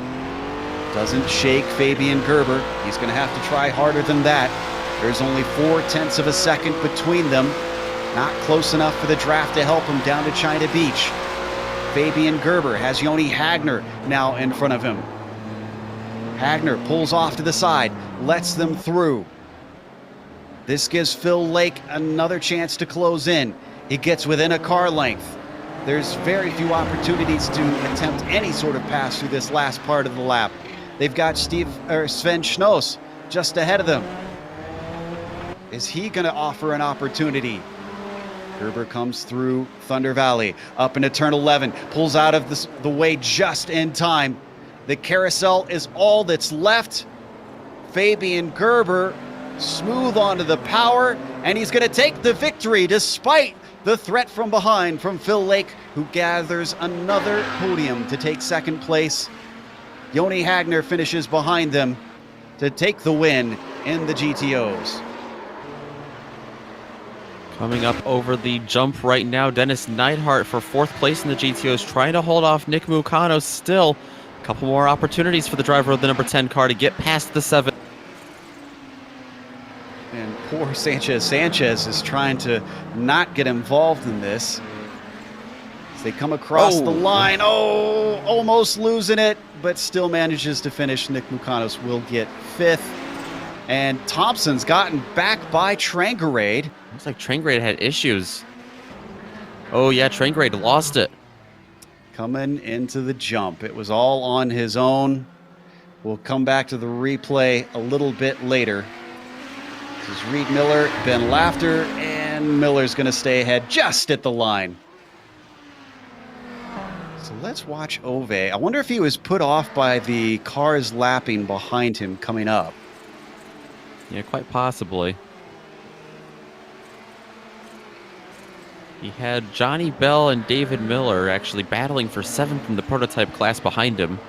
Doesn't shake Fabian Gerber. He's going to have to try harder than that. There's only 0.4 of a second between them. Not close enough for the draft to help him down to China Beach. Fabian Gerber has Joni Hagner now in front of him. Hagner pulls off to the side, lets them through. This gives Phil Lake another chance to close in. He gets within a car length. There's very few opportunities to attempt any sort of pass through this last part of the lap. They've got Sven Schnoss just ahead of them. Is he going to offer an opportunity? Gerber comes through Thunder Valley, up into turn 11, pulls out of the way just in time. The carousel is all that's left. Fabian Gerber smooth onto the power, and he's going to take the victory despite the threat from behind from Phil Lake, who gathers another podium to take second place. Joni Hagner finishes behind them to take the win in the GTOs. Coming up over the jump right now, Dennis Neidhart for fourth place in the GTOs, trying to hold off Nick Mukanos still. A couple more opportunities for the driver of the number 10 car to get past the 7. And poor Sanchez. Sanchez is trying to not get involved in this. As they come across the Oh. line. Oh, almost losing it, but still manages to finish. Nick Mukanos will get 5th. And Thompson's gotten back by Trangarade. Looks like Trangrade had issues. Oh, yeah, Trangrade lost it. Coming into the jump. It was all on his own. We'll come back to the replay a little bit later. This is Reed Miller, Ben Laughter, and Miller's going to stay ahead just at the line. So let's watch Ove. I wonder if he was put off by the cars lapping behind him coming up. Yeah, quite possibly. He had Johnny Bell and David Miller actually battling for 7th in the prototype class behind him.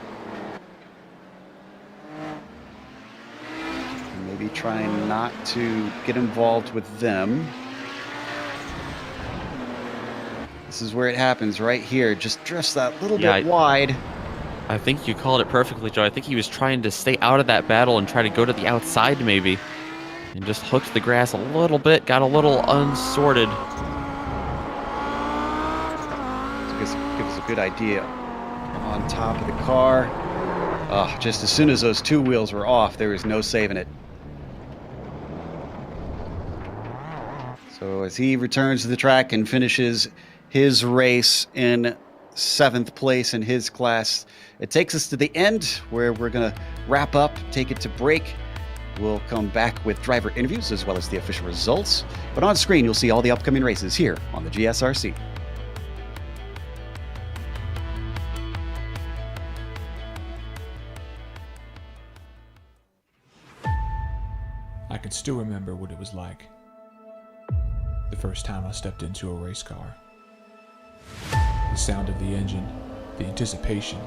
Maybe trying not to get involved with them. This is where it happens right here. Just that little bit wide. I think you called it perfectly, Joe. I think he was trying to stay out of that battle and try to go to the outside maybe. And just hooked the grass a little bit, got a little unsorted. Gives us a good idea. On top of the car. Just as soon as those 2 wheels were off, there was no saving it. So as he returns to the track and finishes his race in 7th place in his class, it takes us to the end where we're going to wrap up, take it to break. We'll come back with driver interviews as well as the official results. But on screen, you'll see all the upcoming races here on the GSRC. I can still remember what it was like the first time I stepped into a race car. The sound of the engine, the anticipation,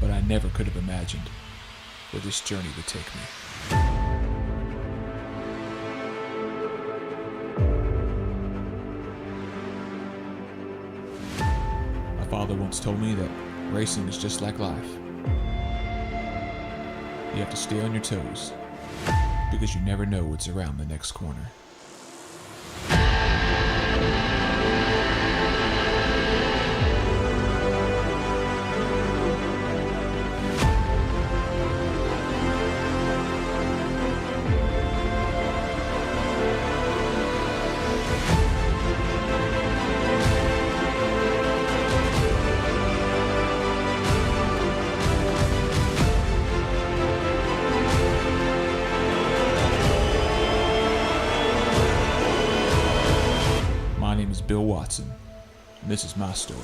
but I never could have imagined where this journey would take me. My father once told me that racing is just like life. You have to stay on your toes, because you never know what's around the next corner. My name is Bill Watson, and this is my story.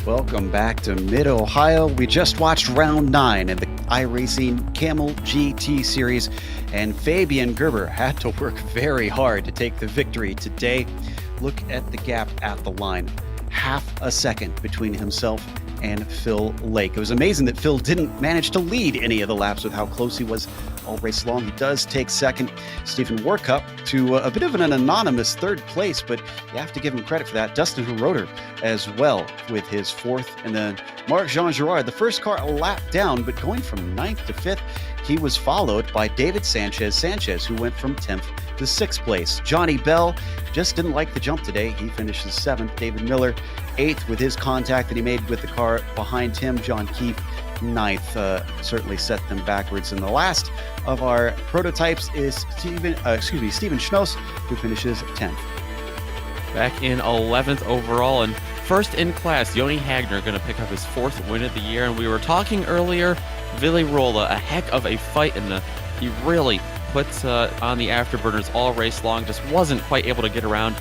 Welcome back to Mid-Ohio. We just watched round 9 in the iRacing Kamel GT series, and Fabian Gerber had to work very hard to take the victory today. Look at the gap at the line. Half a second between himself and Phil Lake. It was amazing that Phil didn't manage to lead any of the laps with how close he was all race long. He does take second. Stephen Warkup to a bit of an anonymous third place, but you have to give him credit for that. Dustin Heroder as well with his fourth. And then Marc-Jean Girard, the first car a lap down, but going from ninth to fifth. He was followed by David Sanchez, who went from 10th to 6th place. Johnny Bell just didn't like the jump today. He finishes 7th. David Miller, 8th with his contact that he made with the car behind him. John Keefe, 9th. Certainly set them backwards. And the last of our prototypes is Steven Schnoss, who finishes 10th. Back in 11th overall and first in class, Joni Hagner going to pick up his 4th win of the year. And we were talking earlier, Willy Rolla, a heck of a fight, and he really put on the afterburners all race long. Just wasn't quite able to get around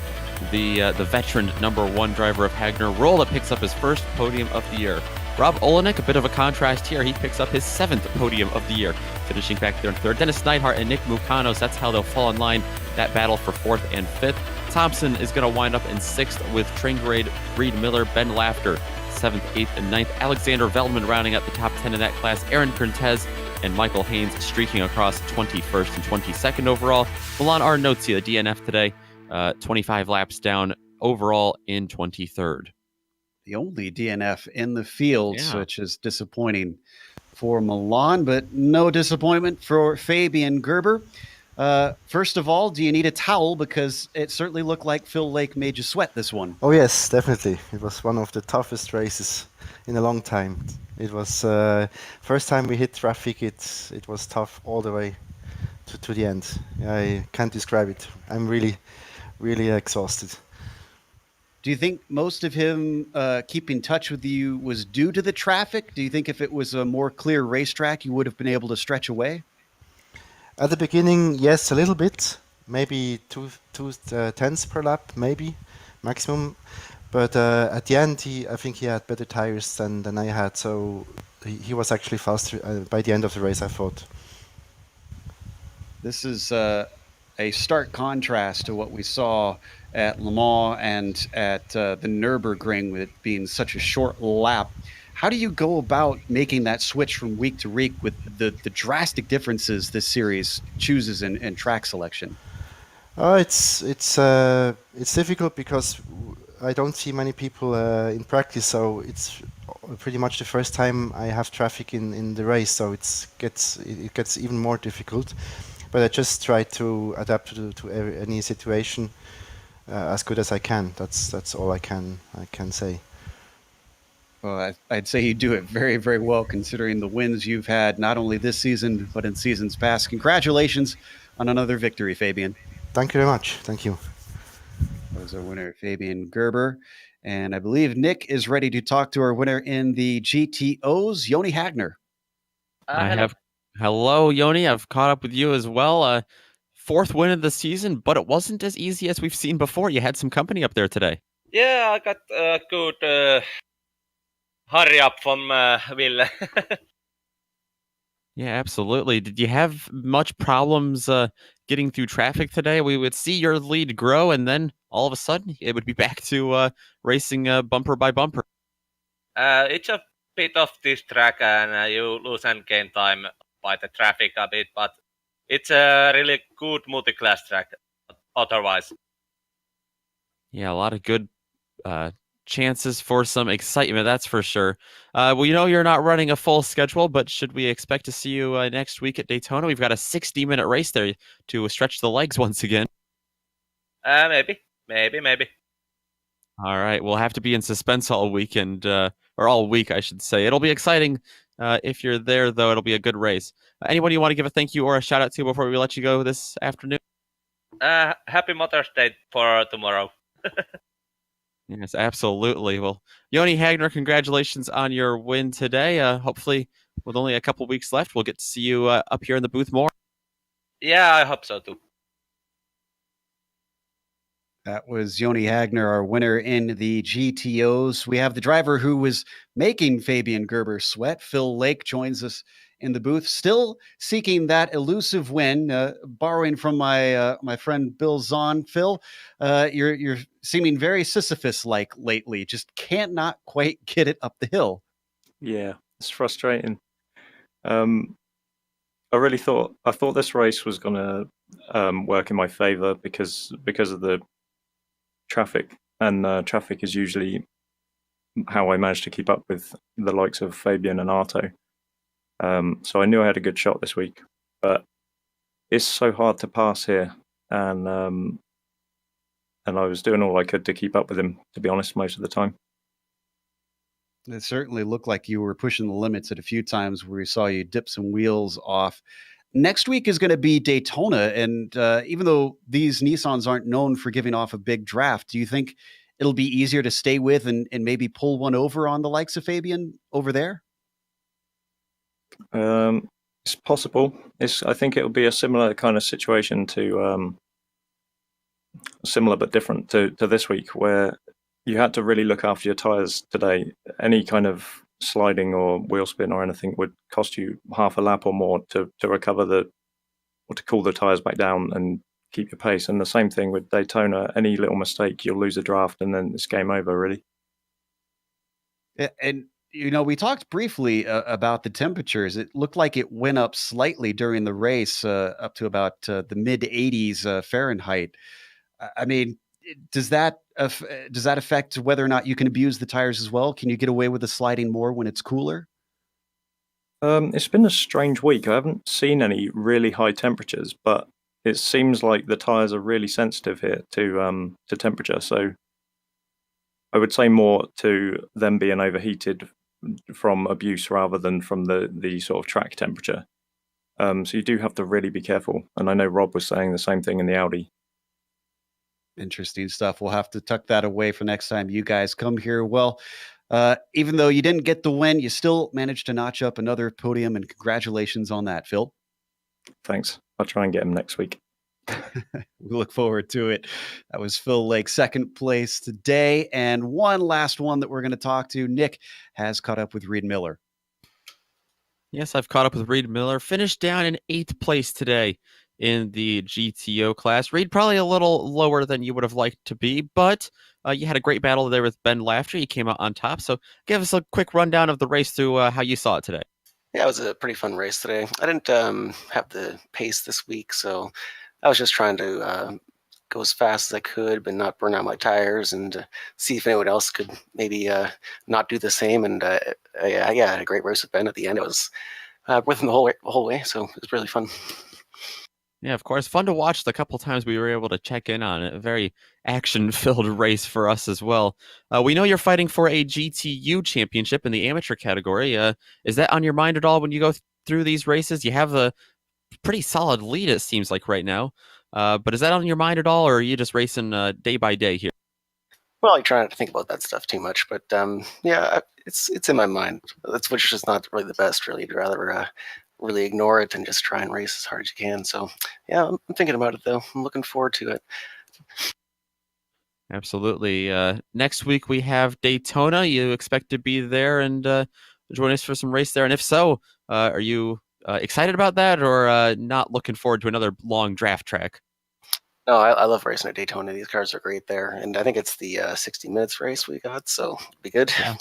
the veteran number 1 driver of Hagner. Rolla picks up his first podium of the year. Rob Olenek, a bit of a contrast here. He picks up his 7th podium of the year, finishing back there in 3rd. Dennis Neidhart and Nick Mukanos, that's how they'll fall in line. That battle for 4th and 5th. Thompson is going to wind up in 6th with Tringgrade, Reed Miller, Ben Laughter, 7th, 8th, and 9th. Alexander Veldman rounding out the top 10 in that class. Aaron Cortez and Michael Haynes streaking across 21st and 22nd overall. Milan Arnozzi, the DNF today, 25 laps down overall in 23rd. The only DNF in the field, Yeah. which is disappointing for Milan, but no disappointment for Fabian Gerber. First of all, do you need a towel? Because it certainly looked like Phil Lake made you sweat this one. Oh yes, definitely. It was one of the toughest races in a long time. It was first time we hit traffic. It was tough all the way to the end. I can't describe it. I'm really exhausted. Do you think most of him keeping touch with you was due to the traffic? Do you think if it was a more clear racetrack, you would have been able to stretch away? At the beginning, yes, a little bit. Maybe two tenths per lap, maybe maximum. But at the end, I think he had better tires than I had, so he was actually faster by the end of the race, I thought. This is a stark contrast to what we saw at Le Mans and at the Nürburgring, with it being such a short lap. How do you go about making that switch from week to week with the drastic differences this series chooses in track selection? It's difficult because I don't see many people in practice, so it's pretty much the first time I have traffic in the race, so it gets even more difficult. But I just try to adapt to any situation as good as I can. That's all I can say. Well, I'd say you do it very, very well considering the wins you've had, not only this season, but in seasons past. Congratulations on another victory, Fabian. Thank you very much. Thank you. That was our winner, Fabian Gerber. And I believe Nick is ready to talk to our winner in the GTOs, Joni Hagner. Hello, Joni. I've caught up with you as well. 4th win of the season, but it wasn't as easy as we've seen before. You had some company up there today. Yeah, I got a good hurry up from Will. Yeah, absolutely. Did you have much problems getting through traffic today? We would see your lead grow, and then all of a sudden, it would be back to racing bumper by bumper. It's a bit of this track, and you lose and gain time by the traffic a bit, but it's a really good multi-class track otherwise. Yeah, a lot of good chances for some excitement, that's for sure. Well, you're not running a full schedule, but should we expect to see you next week at Daytona? We've got a 60-minute race there to stretch the legs once again. Maybe. All right, we'll have to be in suspense all weekend, or all week, I should say. It'll be exciting. If you're there, though, it'll be a good race. Anyone you want to give a thank you or a shout out to before we let you go this afternoon? Happy Mother's Day for tomorrow. Yes, absolutely. Well, Joni Hagner, congratulations on your win today. Hopefully, with only a couple weeks left, we'll get to see you up here in the booth more. Yeah, I hope so too. That was Joni Hagner, our winner in the GTOs. We have the driver who was making Fabian Gerber sweat. Phil Lake joins us in the booth, still seeking that elusive win, borrowing from my friend Bill Zahn. Phil, you're seeming very Sisyphus-like lately. Just can't not quite get it up the hill. Yeah, it's frustrating. I thought this race was gonna work in my favor because of the traffic, and traffic is usually how I managed to keep up with the likes of Fabian and Arto. So I knew I had a good shot this week, but it's so hard to pass here, and I was doing all I could to keep up with him, to be honest, most of the time. It certainly looked like you were pushing the limits at a few times where we saw you dip some wheels off. Next week is going to be Daytona, and even though these Nissans aren't known for giving off a big draft, do you think it'll be easier to stay with and maybe pull one over on the likes of Fabian over there? It's possible. I think it'll be a similar kind of situation to similar but different to this week, where you had to really look after your tires today. Any kind of sliding or wheel spin or anything would cost you half a lap or more to recover or to cool the tires back down and keep your pace. And the same thing with Daytona. Any little mistake, you'll lose a draft and then it's game over, really. And we talked briefly about the temperatures. It looked like it went up slightly during the race, up to about the mid 80s Fahrenheit. I mean, does that affect whether or not you can abuse the tires as well? Can you get away with the sliding more when it's cooler? It's been a strange week. I haven't seen any really high temperatures, but it seems like the tires are really sensitive here to temperature. So I would say more to them being overheated from abuse rather than from the sort of track temperature. So you do have to really be careful. And I know Rob was saying the same thing in the Audi. Interesting stuff. We'll have to tuck that away for next time you guys come here. Well, even though you didn't get the win, you still managed to notch up another podium, and congratulations on that, Phil. Thanks. I'll try and get him next week. We look forward to it. That was Phil Lake, second place today. And one last one that we're going to talk to. Nick has caught up with Reed Miller. Yes, I've caught up with Reed Miller. Finished down in 8th place today in the GTO class. Reed, probably a little lower than you would have liked to be, but you had a great battle there with Ben Lafter. You came out on top. So give us a quick rundown of the race through how you saw it today. Yeah, it was a pretty fun race today. I didn't have the pace this week, so I was just trying to go as fast as I could, but not burn out my tires, and see if anyone else could maybe not do the same. And I had a great race with Ben at the end. It was with him the whole way, so it was really fun. Yeah, of course. Fun to watch the couple times we were able to check in on it. A very action-filled race for us as well. We know you're fighting for a GTU championship in the amateur category. Is that on your mind at all when you go through these races? You have a pretty solid lead, it seems like, right now. But is that on your mind at all, or are you just racing day by day here? Well, I try not to think about that stuff too much, but yeah, it's in my mind. That's which is just not really the best, really. You'd rather really ignore it and just try and race as hard as you can. So yeah, I'm thinking about it though. I'm looking forward to it. Absolutely. Next week we have Daytona. You expect to be there and join us for some race there? And if so, are you excited about that, or not looking forward to another long draft track? No, I love racing at Daytona. These cars are great there. And I think it's the 60 minutes race we got, so it'll be good. Yeah.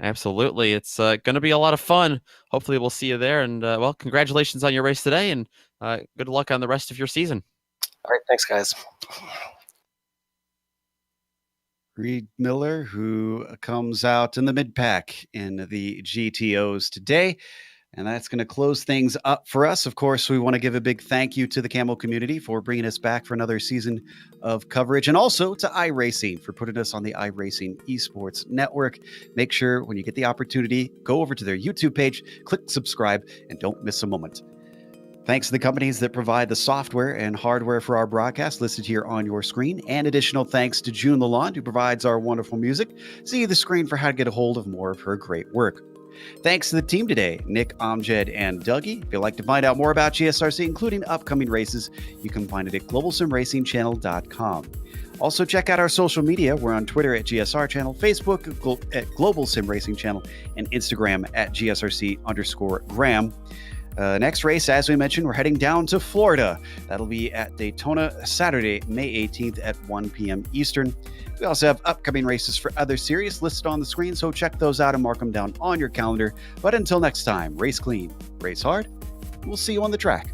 Absolutely. It's going to be a lot of fun. Hopefully we'll see you there. And, well, congratulations on your race today, and good luck on the rest of your season. All right. Thanks, guys. Reed Miller, who comes out in the mid-pack in the GTOs today. And that's going to close things up for us. Of course, we want to give a big thank you to the Kamel community for bringing us back for another season of coverage, and also to iRacing for putting us on the iRacing Esports Network. Make sure when you get the opportunity, go over to their YouTube page, click subscribe, and don't miss a moment. Thanks to the companies that provide the software and hardware for our broadcast listed here on your screen, and additional thanks to June Lalonde, who provides our wonderful music. See the screen for how to get a hold of more of her great work. Thanks to the team today, Nick, Amjad, and Dougie. If you'd like to find out more about GSRC, including upcoming races, you can find it at globalsimracingchannel.com. Also, check out our social media. We're on Twitter at GSR Channel, Facebook at Global Sim Racing Channel, and Instagram at GSRC_Graham. Next race, as we mentioned, we're heading down to Florida. That'll be at Daytona Saturday, May 18th at 1 p.m. Eastern. We also have upcoming races for other series listed on the screen, so check those out and mark them down on your calendar. But until next time, race clean, race hard. We'll see you on the track.